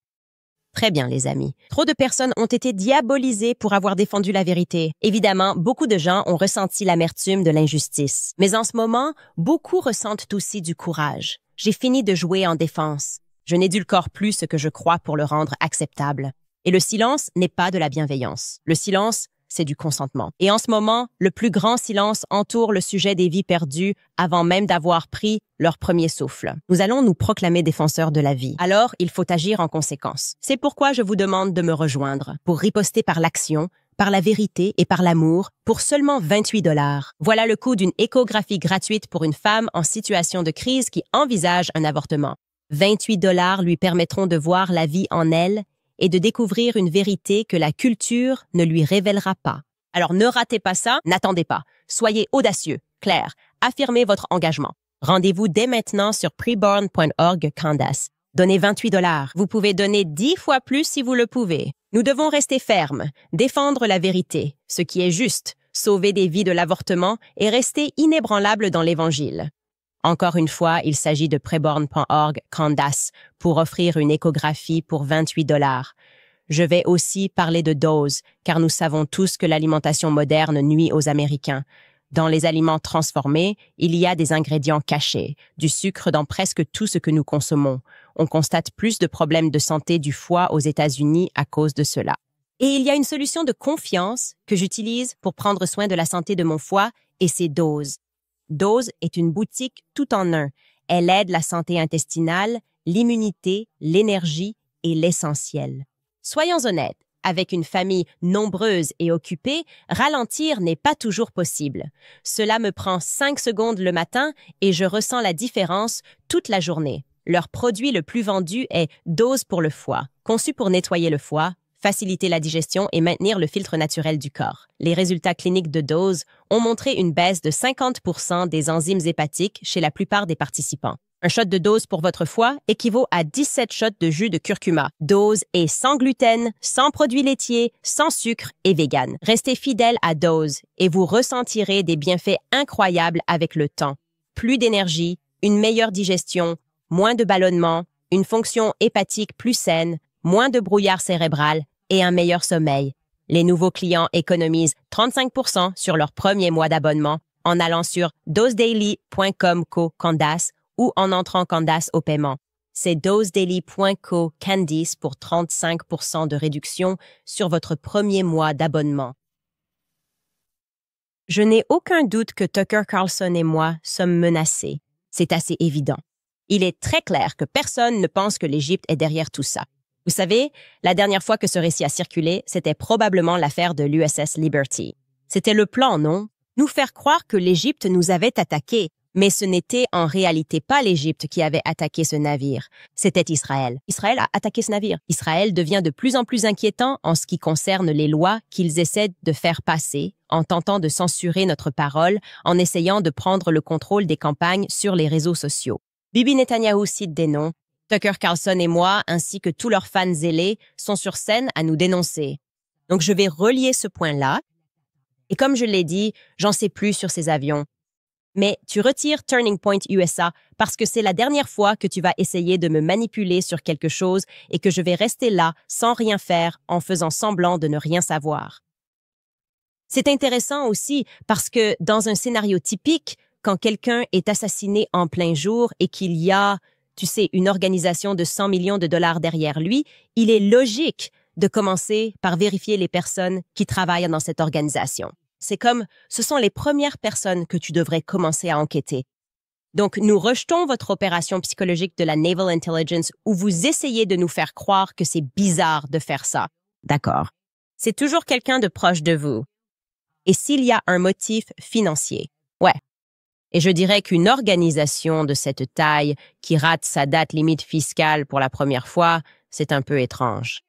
Très bien, les amis. Trop de personnes ont été diabolisées pour avoir défendu la vérité. Évidemment, beaucoup de gens ont ressenti l'amertume de l'injustice. Mais en ce moment, beaucoup ressentent aussi du courage. J'ai fini de jouer en défense. Je n'édulcore plus ce que je crois pour le rendre acceptable. Et le silence n'est pas de la bienveillance. Le silence, c'est du consentement. Et en ce moment, le plus grand silence entoure le sujet des vies perdues avant même d'avoir pris leur premier souffle. Nous allons nous proclamer défenseurs de la vie. Alors, il faut agir en conséquence. C'est pourquoi je vous demande de me rejoindre pour riposter par l'action, par la vérité et par l'amour pour seulement 28 $. Voilà le coût d'une échographie gratuite pour une femme en situation de crise qui envisage un avortement. 28 $ lui permettront de voir la vie en elle et de découvrir une vérité que la culture ne lui révélera pas. Alors ne ratez pas ça, n'attendez pas. Soyez audacieux, clair, affirmez votre engagement. Rendez-vous dès maintenant sur preborn.org Candace. Donnez 28 $. Vous pouvez donner 10 fois plus si vous le pouvez. Nous devons rester fermes, défendre la vérité, ce qui est juste, sauver des vies de l'avortement et rester inébranlables dans l'Évangile. Encore une fois, il s'agit de preborn.org Candace pour offrir une échographie pour 28 $. Je vais aussi parler de doses, car nous savons tous que l'alimentation moderne nuit aux Américains. Dans les aliments transformés, il y a des ingrédients cachés, du sucre dans presque tout ce que nous consommons. On constate plus de problèmes de santé du foie aux États-Unis à cause de cela. Et il y a une solution de confiance que j'utilise pour prendre soin de la santé de mon foie, et c'est Dose. Dose est une boutique tout en un. Elle aide la santé intestinale, l'immunité, l'énergie et l'essentiel. Soyons honnêtes, avec une famille nombreuse et occupée, ralentir n'est pas toujours possible. Cela me prend 5 secondes le matin et je ressens la différence toute la journée. Leur produit le plus vendu est Dose pour le foie, conçu pour nettoyer le foie, faciliter la digestion et maintenir le filtre naturel du corps. Les résultats cliniques de Dose ont montré une baisse de 50% des enzymes hépatiques chez la plupart des participants. Un shot de Dose pour votre foie équivaut à 17 shots de jus de curcuma. Dose est sans gluten, sans produits laitiers, sans sucre et vegan. Restez fidèle à Dose et vous ressentirez des bienfaits incroyables avec le temps. Plus d'énergie, une meilleure digestion, moins de ballonnement, une fonction hépatique plus saine, moins de brouillard cérébral et un meilleur sommeil. Les nouveaux clients économisent 35% sur leur premier mois d'abonnement en allant sur dosedaily.com/Candace ou en entrant Candace au paiement. C'est dosedaily.co/Candice pour 35% de réduction sur votre premier mois d'abonnement. Je n'ai aucun doute que Tucker Carlson et moi sommes menacés. C'est assez évident. Il est très clair que personne ne pense que l'Égypte est derrière tout ça. Vous savez, la dernière fois que ce récit a circulé, c'était probablement l'affaire de l'USS Liberty. C'était le plan, non? nous faire croire que l'Égypte nous avait attaqués. Mais ce n'était en réalité pas l'Égypte qui avait attaqué ce navire, c'était Israël. Israël a attaqué ce navire. Israël devient de plus en plus inquiétant en ce qui concerne les lois qu'ils essaient de faire passer, en tentant de censurer notre parole, en essayant de prendre le contrôle des campagnes sur les réseaux sociaux. Bibi Netanyahou cite des noms. Tucker Carlson et moi, ainsi que tous leurs fans zélés, sont sur scène à nous dénoncer. Donc je vais relier ce point-là. Et comme je l'ai dit, j'en sais plus sur ces avions. Mais tu retires Turning Point USA parce que c'est la dernière fois que tu vas essayer de me manipuler sur quelque chose et que je vais rester là sans rien faire en faisant semblant de ne rien savoir. C'est intéressant aussi parce que dans un scénario typique, quand quelqu'un est assassiné en plein jour et qu'il y a, tu sais, une organisation de 100 millions de dollars derrière lui, il est logique de commencer par vérifier les personnes qui travaillent dans cette organisation. C'est comme, ce sont les premières personnes que tu devrais commencer à enquêter. Donc, nous rejetons votre opération psychologique de la Naval Intelligence où vous essayez de nous faire croire que c'est bizarre de faire ça. D'accord. C'est toujours quelqu'un de proche de vous. Et s'il y a un motif financier? Ouais. Et je dirais qu'une organisation de cette taille qui rate sa date limite fiscale pour la première fois, c'est un peu étrange.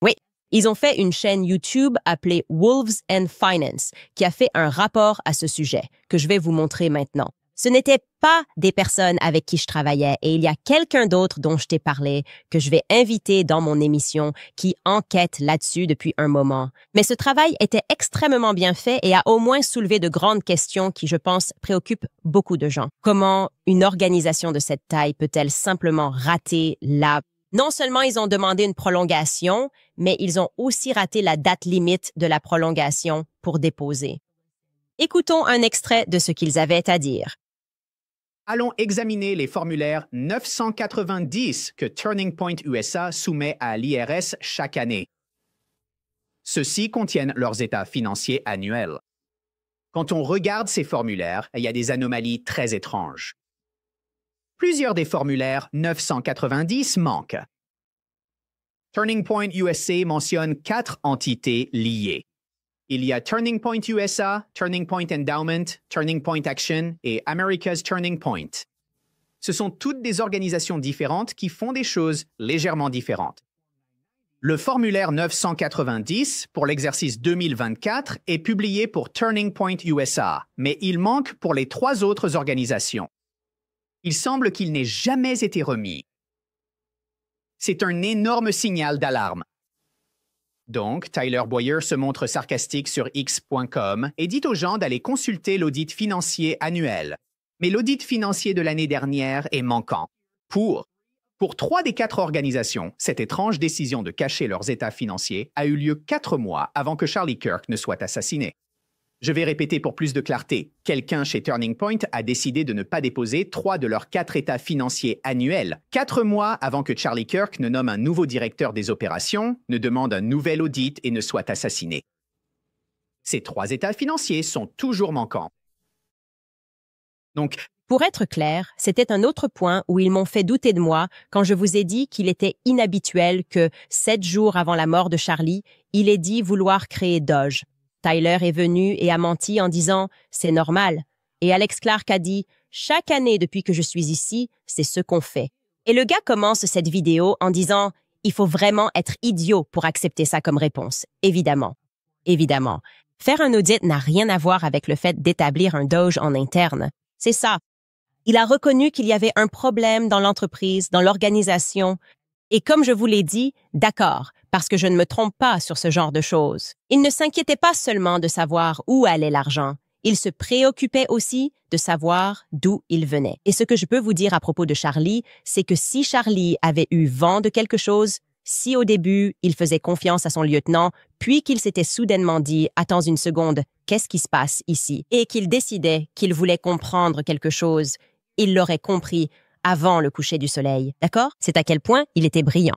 Oui. Ils ont fait une chaîne YouTube appelée Wolves and Finance qui a fait un rapport à ce sujet que je vais vous montrer maintenant. Ce n'étaient pas des personnes avec qui je travaillais et il y a quelqu'un d'autre dont je t'ai parlé que je vais inviter dans mon émission qui enquête là-dessus depuis un moment. Mais ce travail était extrêmement bien fait et a au moins soulevé de grandes questions qui, je pense, préoccupent beaucoup de gens. Comment une organisation de cette taille peut-elle simplement rater la... Non seulement ils ont demandé une prolongation, mais ils ont aussi raté la date limite de la prolongation pour déposer. Écoutons un extrait de ce qu'ils avaient à dire. Allons examiner les formulaires 990 que Turning Point USA soumet à l'IRS chaque année. Ceux-ci contiennent leurs états financiers annuels. Quand on regarde ces formulaires, il y a des anomalies très étranges. Plusieurs des formulaires 990 manquent. Turning Point USA mentionne 4 entités liées. Il y a Turning Point USA, Turning Point Endowment, Turning Point Action et America's Turning Point. Ce sont toutes des organisations différentes qui font des choses légèrement différentes. Le formulaire 990 pour l'exercice 2024 est publié pour Turning Point USA, mais il manque pour les 3 autres organisations. Il semble qu'il n'ait jamais été remis. C'est un énorme signal d'alarme. Donc, Tyler Boyer se montre sarcastique sur X.com et dit aux gens d'aller consulter l'audit financier annuel. Mais l'audit financier de l'année dernière est manquant. Pour 3 des 4 organisations, cette étrange décision de cacher leurs états financiers a eu lieu 4 mois avant que Charlie Kirk ne soit assassiné. Je vais répéter pour plus de clarté. Quelqu'un chez Turning Point a décidé de ne pas déposer 3 de leurs 4 états financiers annuels, 4 mois avant que Charlie Kirk ne nomme un nouveau directeur des opérations, ne demande un nouvel audit et ne soit assassiné. Ces 3 états financiers sont toujours manquants. Donc, pour être clair, c'était un autre point où ils m'ont fait douter de moi quand je vous ai dit qu'il était inhabituel que, 7 jours avant la mort de Charlie, il ait dit vouloir créer Doge. Tyler est venu et a menti en disant « c'est normal ». Et Alex Clark a dit « chaque année depuis que je suis ici, c'est ce qu'on fait ». Et le gars commence cette vidéo en disant « il faut vraiment être idiot pour accepter ça comme réponse ». Évidemment. Évidemment. Faire un audit n'a rien à voir avec le fait d'établir un Doge en interne. C'est ça. Il a reconnu qu'il y avait un problème dans l'entreprise, dans l'organisation. Et comme je vous l'ai dit, d'accord, parce que je ne me trompe pas sur ce genre de choses. Il ne s'inquiétait pas seulement de savoir où allait l'argent, il se préoccupait aussi de savoir d'où il venait. Et ce que je peux vous dire à propos de Charlie, c'est que si Charlie avait eu vent de quelque chose, si au début il faisait confiance à son lieutenant, puis qu'il s'était soudainement dit « attends une seconde, qu'est-ce qui se passe ici ?» et qu'il décidait qu'il voulait comprendre quelque chose, il l'aurait compris avant le coucher du soleil, d'accord? C'est à quel point il était brillant.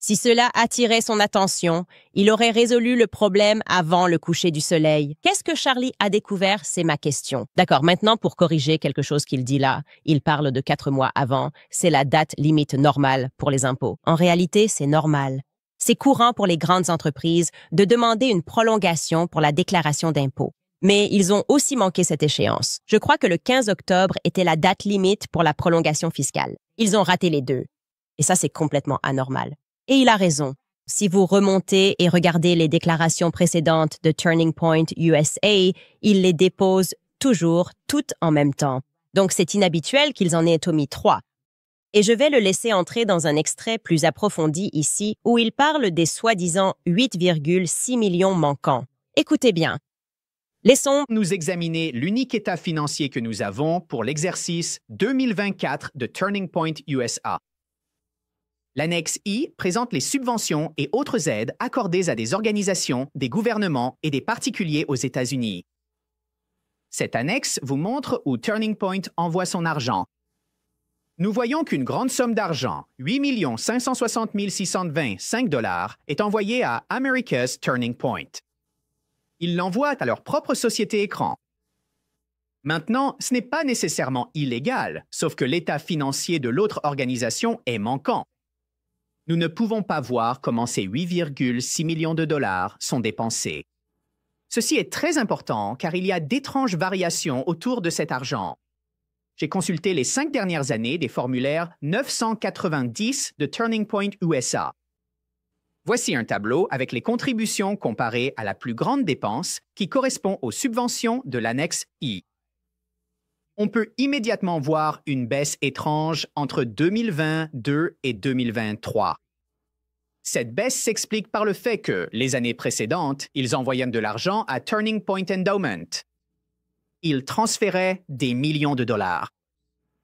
Si cela attirait son attention, il aurait résolu le problème avant le coucher du soleil. Qu'est-ce que Charlie a découvert? C'est ma question. D'accord, maintenant pour corriger quelque chose qu'il dit là, il parle de 4 mois avant, c'est la date limite normale pour les impôts. En réalité, c'est normal. C'est courant pour les grandes entreprises de demander une prolongation pour la déclaration d'impôts. Mais ils ont aussi manqué cette échéance. Je crois que le 15 octobre était la date limite pour la prolongation fiscale. Ils ont raté les deux. Et ça, c'est complètement anormal. Et il a raison. Si vous remontez et regardez les déclarations précédentes de Turning Point USA, ils les déposent toujours toutes en même temps. Donc c'est inhabituel qu'ils en aient omis 3. Et je vais le laisser entrer dans un extrait plus approfondi ici où il parle des soi-disant 8,6 millions manquants. Écoutez bien. Laissons Nous examiner l'unique état financier que nous avons pour l'exercice 2024 de Turning Point USA. L'annexe I présente les subventions et autres aides accordées à des organisations, des gouvernements et des particuliers aux États-Unis. Cette annexe vous montre où Turning Point envoie son argent. Nous voyons qu'une grande somme d'argent, 8 560 625 $, est envoyée à America's Turning Point. Ils l'envoient à leur propre société écran. Maintenant, ce n'est pas nécessairement illégal, sauf que l'état financier de l'autre organisation est manquant. Nous ne pouvons pas voir comment ces 8,6 millions de dollars sont dépensés. Ceci est très important car il y a d'étranges variations autour de cet argent. J'ai consulté les 5 dernières années des formulaires 990 de Turning Point USA. Voici un tableau avec les contributions comparées à la plus grande dépense qui correspond aux subventions de l'annexe I. On peut immédiatement voir une baisse étrange entre 2022 et 2023. Cette baisse s'explique par le fait que, les années précédentes, ils envoyaient de l'argent à Turning Point Endowment. Ils transféraient des millions de dollars.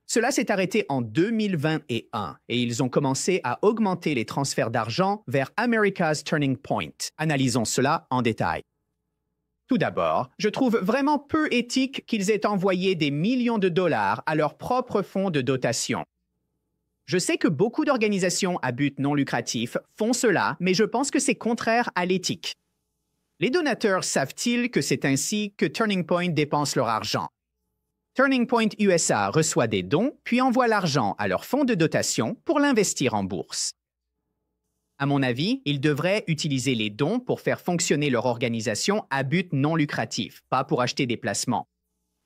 Cela s'est arrêté en 2021 et ils ont commencé à augmenter les transferts d'argent vers America's Turning Point. Analysons cela en détail. Tout d'abord, je trouve vraiment peu éthique qu'ils aient envoyé des millions de dollars à leur propre fonds de dotation. Je sais que beaucoup d'organisations à but non lucratif font cela, mais je pense que c'est contraire à l'éthique. Les donateurs savent-ils que c'est ainsi que Turning Point dépense leur argent? Turning Point USA reçoit des dons, puis envoie l'argent à leur fonds de dotation pour l'investir en bourse. À mon avis, ils devraient utiliser les dons pour faire fonctionner leur organisation à but non lucratif, pas pour acheter des placements.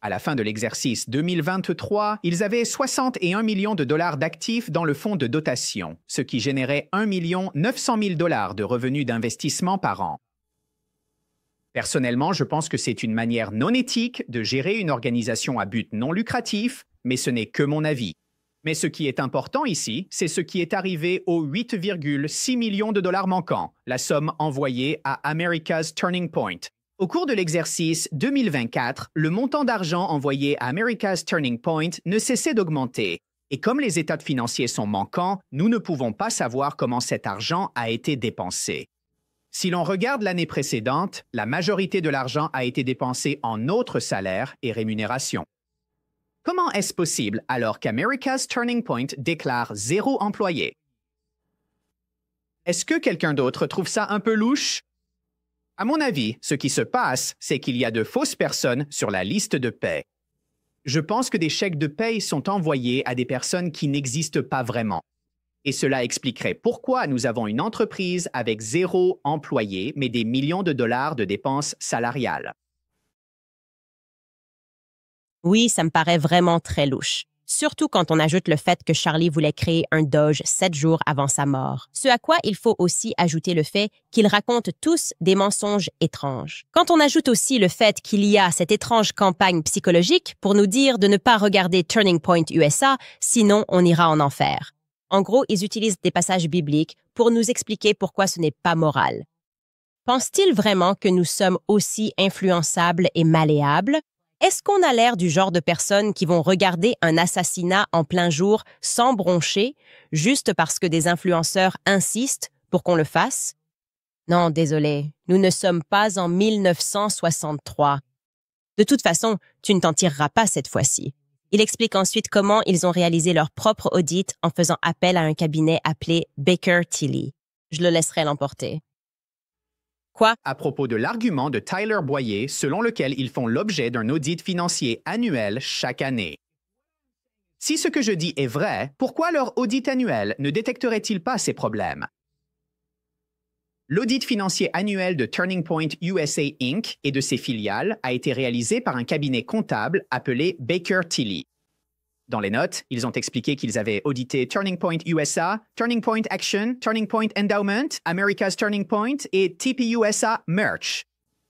À la fin de l'exercice 2023, ils avaient 61 millions de dollars d'actifs dans le fonds de dotation, ce qui générait 1 900 000 $ de revenus d'investissement par an. Personnellement, je pense que c'est une manière non éthique de gérer une organisation à but non lucratif, mais ce n'est que mon avis. Mais ce qui est important ici, c'est ce qui est arrivé aux 8,6 millions de dollars manquants, la somme envoyée à America's Turning Point. Au cours de l'exercice 2024, le montant d'argent envoyé à America's Turning Point ne cessait d'augmenter. Et comme les états financiers sont manquants, nous ne pouvons pas savoir comment cet argent a été dépensé. Si l'on regarde l'année précédente, la majorité de l'argent a été dépensé en autres salaires et rémunérations. Comment est-ce possible alors qu'America's Turning Point déclare 0 employé? Est-ce que quelqu'un d'autre trouve ça un peu louche? À mon avis, ce qui se passe, c'est qu'il y a de fausses personnes sur la liste de paie. Je pense que des chèques de paie sont envoyés à des personnes qui n'existent pas vraiment. Et cela expliquerait pourquoi nous avons une entreprise avec 0 employé, mais des millions de dollars de dépenses salariales. Oui, ça me paraît vraiment très louche. Surtout quand on ajoute le fait que Charlie voulait créer un Doge 7 jours avant sa mort. Ce à quoi il faut aussi ajouter le fait qu'ils racontent tous des mensonges étranges. Quand on ajoute aussi le fait qu'il y a cette étrange campagne psychologique pour nous dire de ne pas regarder Turning Point USA, sinon on ira en enfer. En gros, ils utilisent des passages bibliques pour nous expliquer pourquoi ce n'est pas moral. Pense-t-il vraiment que nous sommes aussi influençables et malléables? Est-ce qu'on a l'air du genre de personnes qui vont regarder un assassinat en plein jour sans broncher, juste parce que des influenceurs insistent pour qu'on le fasse? Non, désolé, nous ne sommes pas en 1963. De toute façon, tu ne t'en tireras pas cette fois-ci. Il explique ensuite comment ils ont réalisé leur propre audit en faisant appel à un cabinet appelé Baker Tilly. Je le laisserai l'emporter. Quoi? À propos de l'argument de Tyler Boyer selon lequel ils font l'objet d'un audit financier annuel chaque année. Si ce que je dis est vrai, pourquoi leur audit annuel ne détecterait-il pas ces problèmes? L'audit financier annuel de Turning Point USA Inc. et de ses filiales a été réalisé par un cabinet comptable appelé Baker Tilly. Dans les notes, ils ont expliqué qu'ils avaient audité Turning Point USA, Turning Point Action, Turning Point Endowment, America's Turning Point et TPUSA Merch.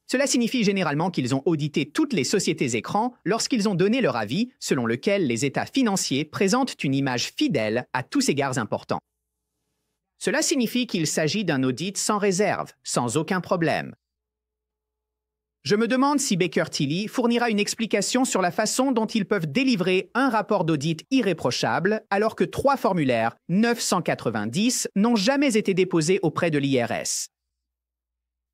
Cela signifie généralement qu'ils ont audité toutes les sociétés écrans lorsqu'ils ont donné leur avis selon lequel les états financiers présentent une image fidèle à tous égards importants. Cela signifie qu'il s'agit d'un audit sans réserve, sans aucun problème. Je me demande si Baker Tilly fournira une explication sur la façon dont ils peuvent délivrer un rapport d'audit irréprochable alors que 3 formulaires 990 n'ont jamais été déposés auprès de l'IRS.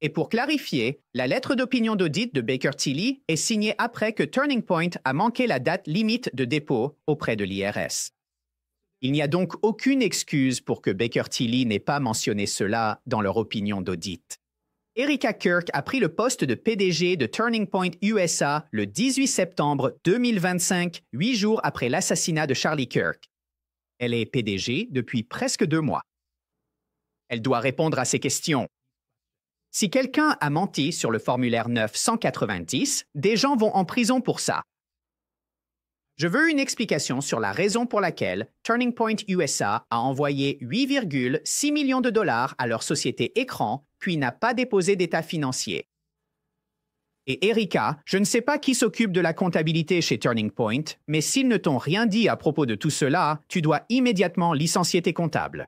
Et pour clarifier, la lettre d'opinion d'audit de Baker Tilly est signée après que Turning Point a manqué la date limite de dépôt auprès de l'IRS. Il n'y a donc aucune excuse pour que Baker Tilly n'ait pas mentionné cela dans leur opinion d'audit. Erika Kirk a pris le poste de PDG de Turning Point USA le 18 septembre 2025, 8 jours après l'assassinat de Charlie Kirk. Elle est PDG depuis presque 2 mois. Elle doit répondre à ces questions. Si quelqu'un a menti sur le formulaire 990, des gens vont en prison pour ça. Je veux une explication sur la raison pour laquelle Turning Point USA a envoyé 8,6 millions de dollars à leur société écran, puis n'a pas déposé d'état financier. Et Erika, je ne sais pas qui s'occupe de la comptabilité chez Turning Point, mais s'ils ne t'ont rien dit à propos de tout cela, tu dois immédiatement licencier tes comptables.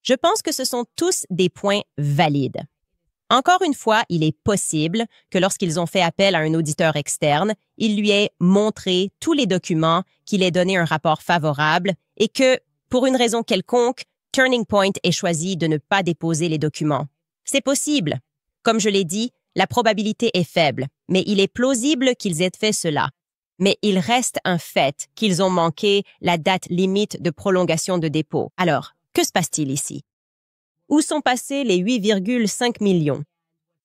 Je pense que ce sont tous des points valides. Encore une fois, il est possible que lorsqu'ils ont fait appel à un auditeur externe, il lui ait montré tous les documents, qu'il ait donné un rapport favorable et que, pour une raison quelconque, Turning Point ait choisi de ne pas déposer les documents. C'est possible. Comme je l'ai dit, la probabilité est faible, mais il est plausible qu'ils aient fait cela. Mais il reste un fait qu'ils ont manqué la date limite de prolongation de dépôt. Alors, que se passe-t-il ici? Où sont passés les 8,5 millions?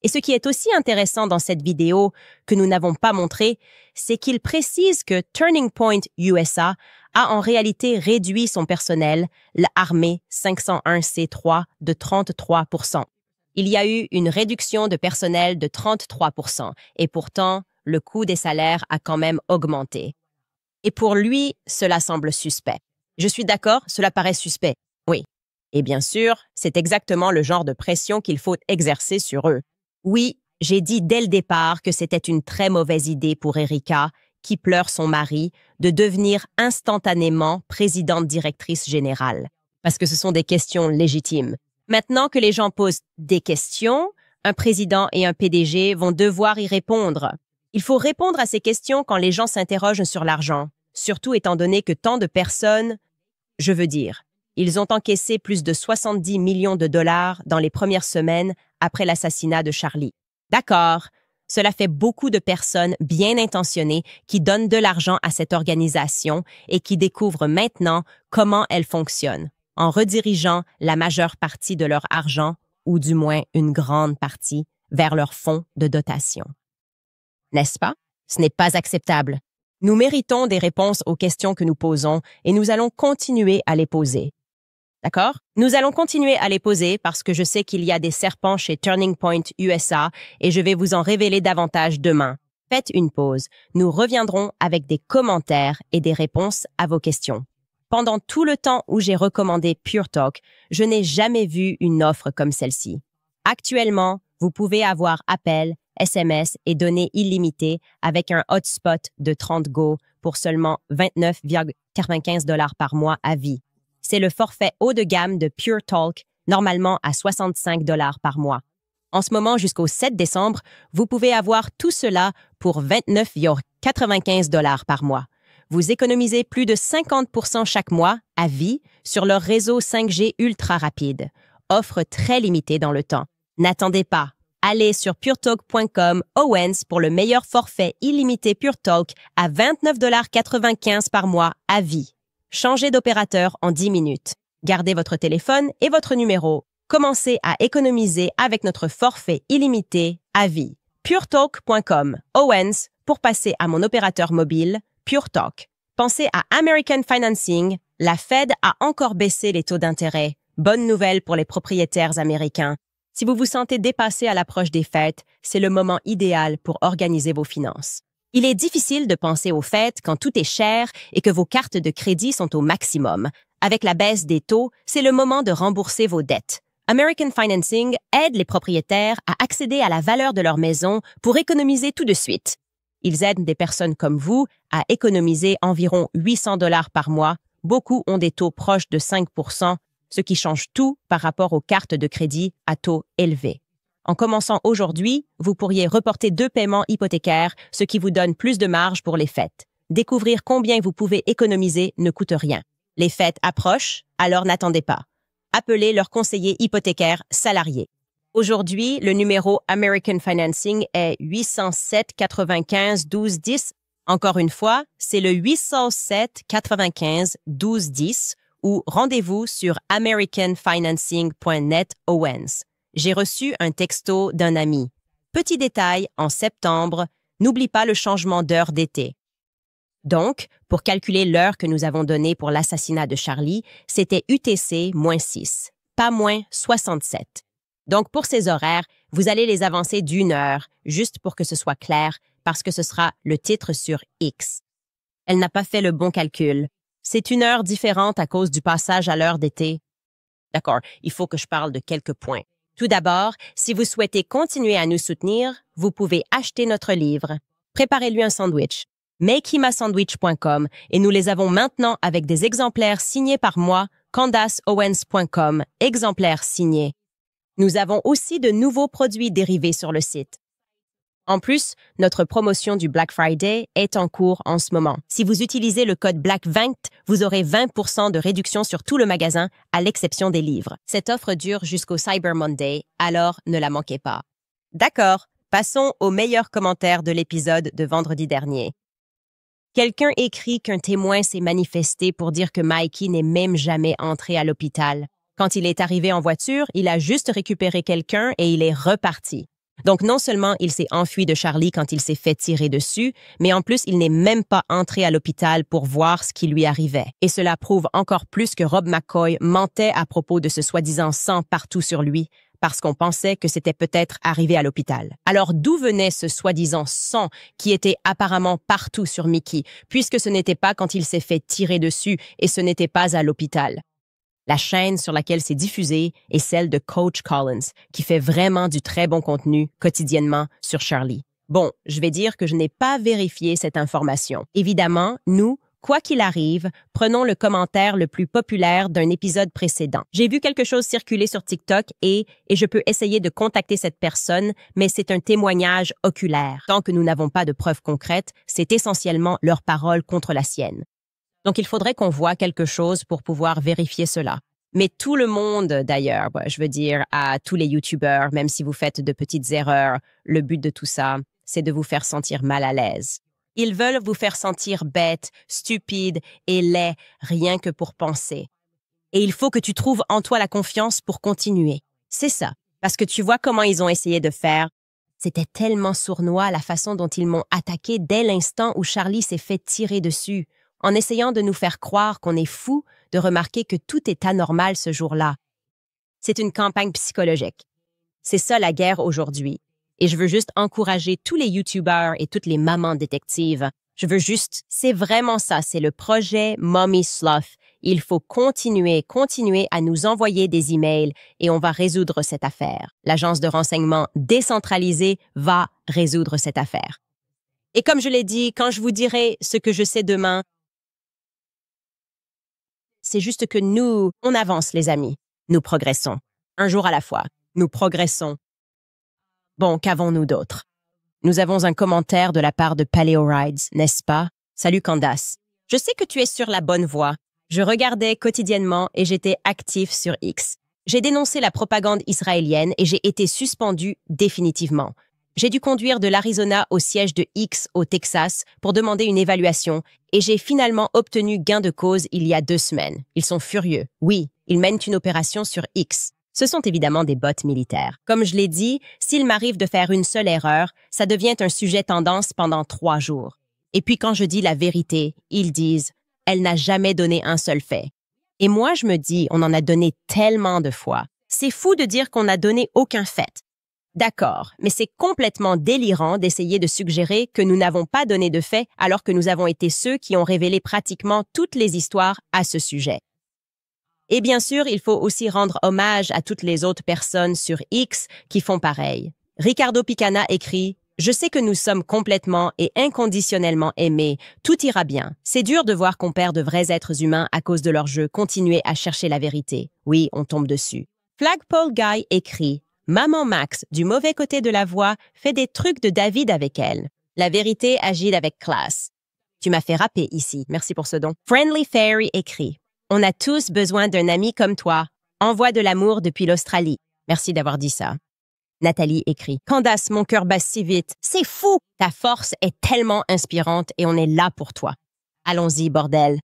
Et ce qui est aussi intéressant dans cette vidéo que nous n'avons pas montré, c'est qu'il précise que Turning Point USA a en réalité réduit son personnel, l'armée 501C3, de 33%. Il y a eu une réduction de personnel de 33%, et pourtant, le coût des salaires a quand même augmenté. Et pour lui, cela semble suspect. Je suis d'accord, cela paraît suspect. Oui. Et bien sûr, c'est exactement le genre de pression qu'il faut exercer sur eux. Oui, j'ai dit dès le départ que c'était une très mauvaise idée pour Erika, qui pleure son mari, de devenir instantanément présidente directrice générale. Parce que ce sont des questions légitimes. Maintenant que les gens posent des questions, un président et un PDG vont devoir y répondre. Il faut répondre à ces questions quand les gens s'interrogent sur l'argent, surtout étant donné que tant de personnes, je veux dire, ils ont encaissé plus de 70 millions de dollars dans les premières semaines après l'assassinat de Charlie. D'accord, cela fait beaucoup de personnes bien intentionnées qui donnent de l'argent à cette organisation et qui découvrent maintenant comment elle fonctionne, en redirigeant la majeure partie de leur argent, ou du moins une grande partie, vers leur fonds de dotation. N'est-ce pas? Ce n'est pas acceptable. Nous méritons des réponses aux questions que nous posons et nous allons continuer à les poser. D'accord? Nous allons continuer à les poser parce que je sais qu'il y a des serpents chez Turning Point USA et je vais vous en révéler davantage demain. Faites une pause. Nous reviendrons avec des commentaires et des réponses à vos questions. Pendant tout le temps où j'ai recommandé Pure Talk, je n'ai jamais vu une offre comme celle-ci. Actuellement, vous pouvez avoir appel, SMS et données illimitées avec un hotspot de 30 Go pour seulement 29,95 $ par mois à vie. C'est le forfait haut de gamme de Pure Talk, normalement à 65 $ par mois. En ce moment, jusqu'au 7 décembre, vous pouvez avoir tout cela pour 29,95 $ par mois. Vous économisez plus de 50% chaque mois, à vie, sur leur réseau 5G ultra rapide. Offre très limitée dans le temps. N'attendez pas. Allez sur puretalk.com Owens pour le meilleur forfait illimité Pure Talk à 29,95 $ par mois, à vie. Changez d'opérateur en 10 minutes. Gardez votre téléphone et votre numéro. Commencez à économiser avec notre forfait illimité à vie. puretalk.com Owens pour passer à mon opérateur mobile Pure Talk. Pensez à American Financing. La Fed a encore baissé les taux d'intérêt. Bonne nouvelle pour les propriétaires américains. Si vous vous sentez dépassé à l'approche des fêtes, c'est le moment idéal pour organiser vos finances. Il est difficile de penser aux fêtes quand tout est cher et que vos cartes de crédit sont au maximum. Avec la baisse des taux, c'est le moment de rembourser vos dettes. American Financing aide les propriétaires à accéder à la valeur de leur maison pour économiser tout de suite. Ils aident des personnes comme vous à économiser environ 800 $ par mois. Beaucoup ont des taux proches de 5%, ce qui change tout par rapport aux cartes de crédit à taux élevés. En commençant aujourd'hui, vous pourriez reporter 2 paiements hypothécaires, ce qui vous donne plus de marge pour les fêtes. Découvrir combien vous pouvez économiser ne coûte rien. Les fêtes approchent, alors n'attendez pas. Appelez leur conseiller hypothécaire salarié. Aujourd'hui, le numéro American Financing est 807 95 12 10. Encore une fois, c'est le 807 95 12 10 ou rendez-vous sur americanfinancing.net Owens. J'ai reçu un texto d'un ami. Petit détail, en septembre, n'oublie pas le changement d'heure d'été. Donc, pour calculer l'heure que nous avons donnée pour l'assassinat de Charlie, c'était UTC-6, pas moins 67. Donc, pour ces horaires, vous allez les avancer d'1 heure, juste pour que ce soit clair, parce que ce sera le titre sur X. Elle n'a pas fait le bon calcul. C'est 1 heure différente à cause du passage à l'heure d'été. D'accord, il faut que je parle de quelques points. Tout d'abord, si vous souhaitez continuer à nous soutenir, vous pouvez acheter notre livre. Préparez-lui un sandwich. makehimasandwich.com et nous les avons maintenant avec des exemplaires signés par moi, CandaceOwens.com, exemplaires signés. Nous avons aussi de nouveaux produits dérivés sur le site. En plus, notre promotion du Black Friday est en cours en ce moment. Si vous utilisez le code BLACK20, vous aurez 20% de réduction sur tout le magasin, à l'exception des livres. Cette offre dure jusqu'au Cyber Monday, alors ne la manquez pas. D'accord, passons au meilleur commentaire de l'épisode de vendredi dernier. Quelqu'un écrit qu'un témoin s'est manifesté pour dire que Mikey n'est même jamais entré à l'hôpital. Quand il est arrivé en voiture, il a juste récupéré quelqu'un et il est reparti. Donc non seulement il s'est enfui de Charlie quand il s'est fait tirer dessus, mais en plus il n'est même pas entré à l'hôpital pour voir ce qui lui arrivait. Et cela prouve encore plus que Rob McCoy mentait à propos de ce soi-disant sang partout sur lui, parce qu'on pensait que c'était peut-être arrivé à l'hôpital. Alors d'où venait ce soi-disant sang qui était apparemment partout sur Mickey, puisque ce n'était pas quand il s'est fait tirer dessus et ce n'était pas à l'hôpital? La chaîne sur laquelle c'est diffusé est celle de Coach Collins, qui fait vraiment du très bon contenu quotidiennement sur Charlie. Bon, je vais dire que je n'ai pas vérifié cette information. Évidemment, nous, quoi qu'il arrive, prenons le commentaire le plus populaire d'un épisode précédent. J'ai vu quelque chose circuler sur TikTok et je peux essayer de contacter cette personne, mais c'est un témoignage oculaire. Tant que nous n'avons pas de preuves concrètes, c'est essentiellement leur parole contre la sienne. Donc, il faudrait qu'on voit quelque chose pour pouvoir vérifier cela. Mais tout le monde, d'ailleurs, je veux dire à tous les YouTubeurs, même si vous faites de petites erreurs, le but de tout ça, c'est de vous faire sentir mal à l'aise. Ils veulent vous faire sentir bête, stupide et laid, rien que pour penser. Et il faut que tu trouves en toi la confiance pour continuer. C'est ça. Parce que tu vois comment ils ont essayé de faire. C'était tellement sournois la façon dont ils m'ont attaqué dès l'instant où Charlie s'est fait tirer dessus, en essayant de nous faire croire qu'on est fou de remarquer que tout est anormal ce jour-là. C'est une campagne psychologique. C'est ça la guerre aujourd'hui. Et je veux juste encourager tous les YouTubers et toutes les mamans détectives. C'est vraiment ça, c'est le projet Mommy Sloth. Il faut continuer à nous envoyer des emails et on va résoudre cette affaire. L'agence de renseignement décentralisée va résoudre cette affaire. Et comme je l'ai dit, quand je vous dirai ce que je sais demain, c'est juste que nous, on avance, les amis. Nous progressons. Un jour à la fois. Nous progressons. Bon, qu'avons-nous d'autre? Nous avons un commentaire de la part de Paleo Rides, n'est-ce pas? Salut Candace. Je sais que tu es sur la bonne voie. Je regardais quotidiennement et j'étais actif sur X. J'ai dénoncé la propagande israélienne et j'ai été suspendu définitivement. J'ai dû conduire de l'Arizona au siège de X au Texas pour demander une évaluation et j'ai finalement obtenu gain de cause il y a 2 semaines. Ils sont furieux. Oui, ils mènent une opération sur X. Ce sont évidemment des bots militaires. Comme je l'ai dit, s'il m'arrive de faire une seule erreur, ça devient un sujet tendance pendant 3 jours. Et puis quand je dis la vérité, ils disent « Elle n'a jamais donné un seul fait ». Et moi, je me dis, on en a donné tellement de fois. C'est fou de dire qu'on n'a donné aucun fait. D'accord, mais c'est complètement délirant d'essayer de suggérer que nous n'avons pas donné de faits alors que nous avons été ceux qui ont révélé pratiquement toutes les histoires à ce sujet. Et bien sûr, il faut aussi rendre hommage à toutes les autres personnes sur X qui font pareil. Ricardo Picana écrit « Je sais que nous sommes complètement et inconditionnellement aimés. Tout ira bien. C'est dur de voir qu'on perd de vrais êtres humains à cause de leur jeu. Continuez à chercher la vérité. Oui, on tombe dessus. » Flagpole Guy écrit « Maman Max, du mauvais côté de la voie, fait des trucs de David avec elle. La vérité agit avec classe. » Tu m'as fait rapper ici. Merci pour ce don. Friendly Fairy écrit « On a tous besoin d'un ami comme toi. Envoie de l'amour depuis l'Australie. » Merci d'avoir dit ça. Nathalie écrit « Candace, mon cœur bat si vite. C'est fou! Ta force est tellement inspirante et on est là pour toi. Allons-y, bordel.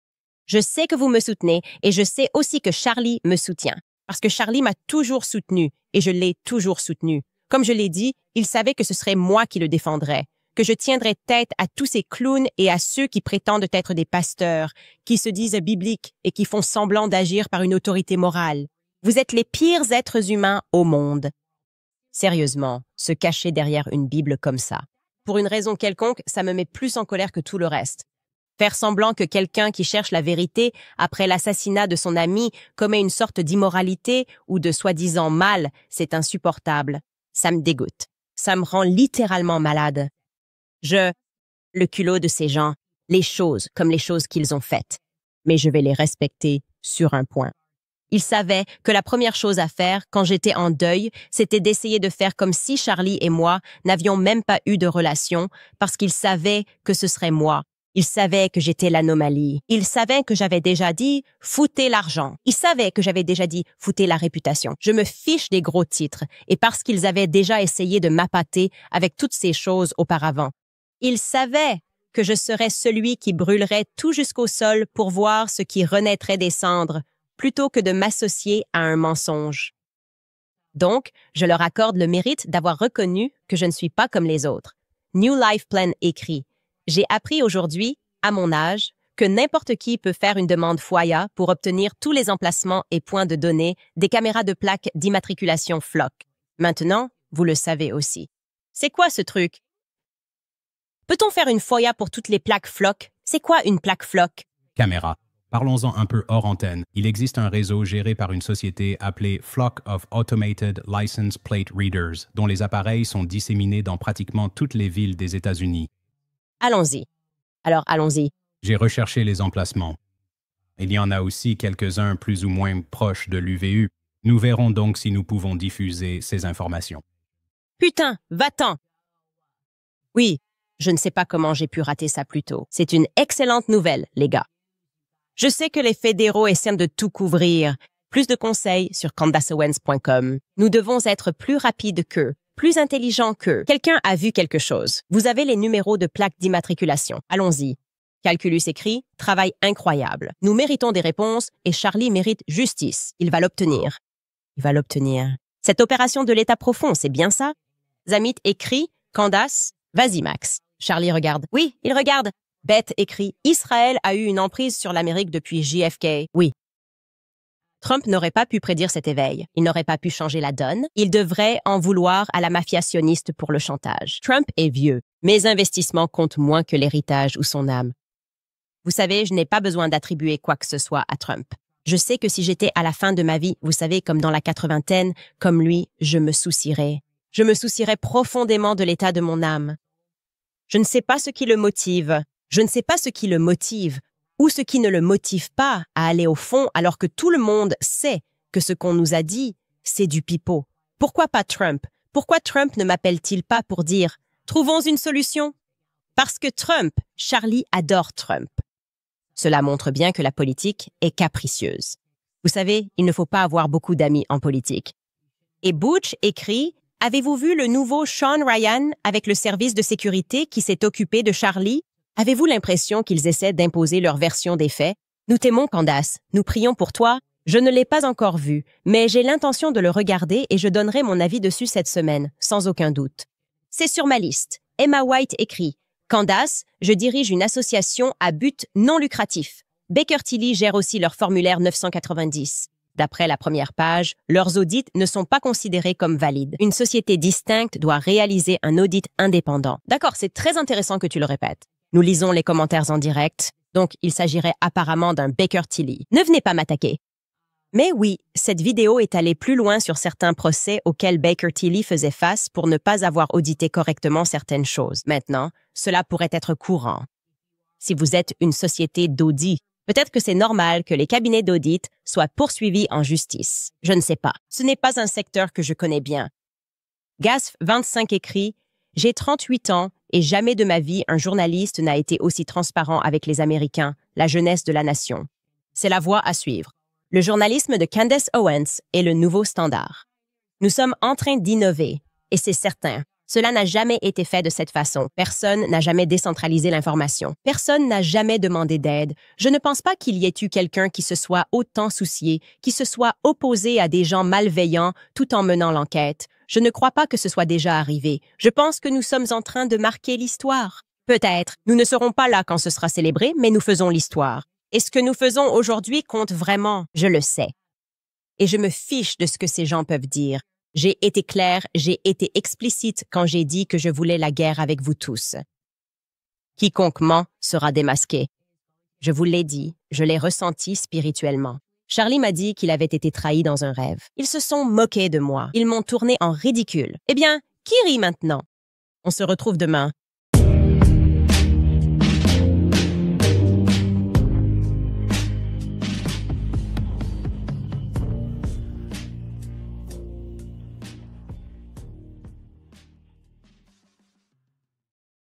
Je sais que vous me soutenez et je sais aussi que Charlie me soutient. Parce que Charlie m'a toujours soutenu et je l'ai toujours soutenu. Comme je l'ai dit, il savait que ce serait moi qui le défendrais, que je tiendrais tête à tous ces clowns et à ceux qui prétendent être des pasteurs, qui se disent bibliques et qui font semblant d'agir par une autorité morale. Vous êtes les pires êtres humains au monde. Sérieusement, se cacher derrière une Bible comme ça. Pour une raison quelconque, ça me met plus en colère que tout le reste. Faire semblant que quelqu'un qui cherche la vérité après l'assassinat de son ami commet une sorte d'immoralité ou de soi-disant mal, c'est insupportable. Ça me dégoûte. Ça me rend littéralement malade. Le culot de ces gens, les choses comme les choses qu'ils ont faites. Mais je vais les respecter sur un point. Ils savaient que la première chose à faire quand j'étais en deuil, c'était d'essayer de faire comme si Charlie et moi n'avions même pas eu de relation parce qu'ils savaient que ce serait moi. Ils savaient que j'étais l'anomalie. Ils savaient que j'avais déjà dit « foutez l'argent ». Ils savaient que j'avais déjà dit « foutez la réputation ». Je me fiche des gros titres et parce qu'ils avaient déjà essayé de m'appâter avec toutes ces choses auparavant. Ils savaient que je serais celui qui brûlerait tout jusqu'au sol pour voir ce qui renaîtrait des cendres plutôt que de m'associer à un mensonge. Donc, je leur accorde le mérite d'avoir reconnu que je ne suis pas comme les autres. New Life Plan écrit « J'ai appris aujourd'hui, à mon âge, que n'importe qui peut faire une demande FOIA pour obtenir tous les emplacements et points de données des caméras de plaques d'immatriculation FLOC. Maintenant, vous le savez aussi. C'est quoi ce truc? Peut-on faire une FOIA pour toutes les plaques FLOC? C'est quoi une plaque FLOC? Caméra. Parlons-en un peu hors antenne. Il existe un réseau géré par une société appelée Flock of Automated License Plate Readers, dont les appareils sont disséminés dans pratiquement toutes les villes des États-Unis. Allons-y. Alors, allons-y. J'ai recherché les emplacements. Il y en a aussi quelques-uns plus ou moins proches de l'UVU. Nous verrons donc si nous pouvons diffuser ces informations. Putain, va-t'en! Oui, je ne sais pas comment j'ai pu rater ça plus tôt. C'est une excellente nouvelle, les gars. Je sais que les fédéraux essaient de tout couvrir. Plus de conseils sur CandaceOwens.com. Nous devons être plus rapides qu'eux, plus intelligents qu'eux. Quelqu'un a vu quelque chose. Vous avez les numéros de plaques d'immatriculation. Allons-y. Calculus écrit « Travail incroyable. Nous méritons des réponses et Charlie mérite justice. Il va l'obtenir. » Il va l'obtenir. Cette opération de l'état profond, c'est bien ça? Zamit écrit « Candace, vas-y Max. » Charlie regarde. Oui, il regarde. Beth écrit « Israël a eu une emprise sur l'Amérique depuis JFK. » Oui. Trump n'aurait pas pu prédire cet éveil. Il n'aurait pas pu changer la donne. Il devrait en vouloir à la mafia sioniste pour le chantage. Trump est vieux. Mes investissements comptent moins que l'héritage ou son âme. Vous savez, je n'ai pas besoin d'attribuer quoi que ce soit à Trump. Je sais que si j'étais à la fin de ma vie, vous savez, comme dans la 80aine, comme lui, je me soucierais. Je me soucierais profondément de l'état de mon âme. Je ne sais pas ce qui le motive. Je ne sais pas ce qui le motive ou ce qui ne le motive pas à aller au fond alors que tout le monde sait que ce qu'on nous a dit, c'est du pipeau. Pourquoi pas Trump? Pourquoi Trump ne m'appelle-t-il pas pour dire « Trouvons une solution » ? Parce que Trump, Charlie adore Trump. Cela montre bien que la politique est capricieuse. Vous savez, il ne faut pas avoir beaucoup d'amis en politique. Et Butch écrit « Avez-vous vu le nouveau Sean Ryan avec le service de sécurité qui s'est occupé de Charlie? Avez-vous l'impression qu'ils essaient d'imposer leur version des faits? Nous t'aimons, Candace. Nous prions pour toi. Je ne l'ai pas encore vu, mais j'ai l'intention de le regarder et je donnerai mon avis dessus cette semaine, sans aucun doute. C'est sur ma liste. Emma White écrit « Candace, je dirige une association à but non lucratif. Baker Tilly gère aussi leur formulaire 990. D'après la première page, leurs audits ne sont pas considérés comme valides. Une société distincte doit réaliser un audit indépendant. D'accord, c'est très intéressant que tu le répètes. Nous lisons les commentaires en direct, donc il s'agirait apparemment d'un Baker Tilly. Ne venez pas m'attaquer. Mais oui, cette vidéo est allée plus loin sur certains procès auxquels Baker Tilly faisait face pour ne pas avoir audité correctement certaines choses. Maintenant, cela pourrait être courant. Si vous êtes une société d'audit, peut-être que c'est normal que les cabinets d'audit soient poursuivis en justice. Je ne sais pas. Ce n'est pas un secteur que je connais bien. Gasf 25 écrit « J'ai 38 ans et jamais de ma vie un journaliste n'a été aussi transparent avec les Américains, la jeunesse de la nation. » C'est la voie à suivre. Le journalisme de Candace Owens est le nouveau standard. Nous sommes en train d'innover, et c'est certain. Cela n'a jamais été fait de cette façon. Personne n'a jamais décentralisé l'information. Personne n'a jamais demandé d'aide. Je ne pense pas qu'il y ait eu quelqu'un qui se soit autant soucié, qui se soit opposé à des gens malveillants tout en menant l'enquête. Je ne crois pas que ce soit déjà arrivé. Je pense que nous sommes en train de marquer l'histoire. Peut-être. Nous ne serons pas là quand ce sera célébré, mais nous faisons l'histoire. Et ce que nous faisons aujourd'hui compte vraiment. Je le sais. Et je me fiche de ce que ces gens peuvent dire. J'ai été clair, j'ai été explicite quand j'ai dit que je voulais la guerre avec vous tous. Quiconque ment sera démasqué. Je vous l'ai dit, je l'ai ressenti spirituellement. Charlie m'a dit qu'il avait été trahi dans un rêve. Ils se sont moqués de moi. Ils m'ont tourné en ridicule. Eh bien, qui rit maintenant? On se retrouve demain.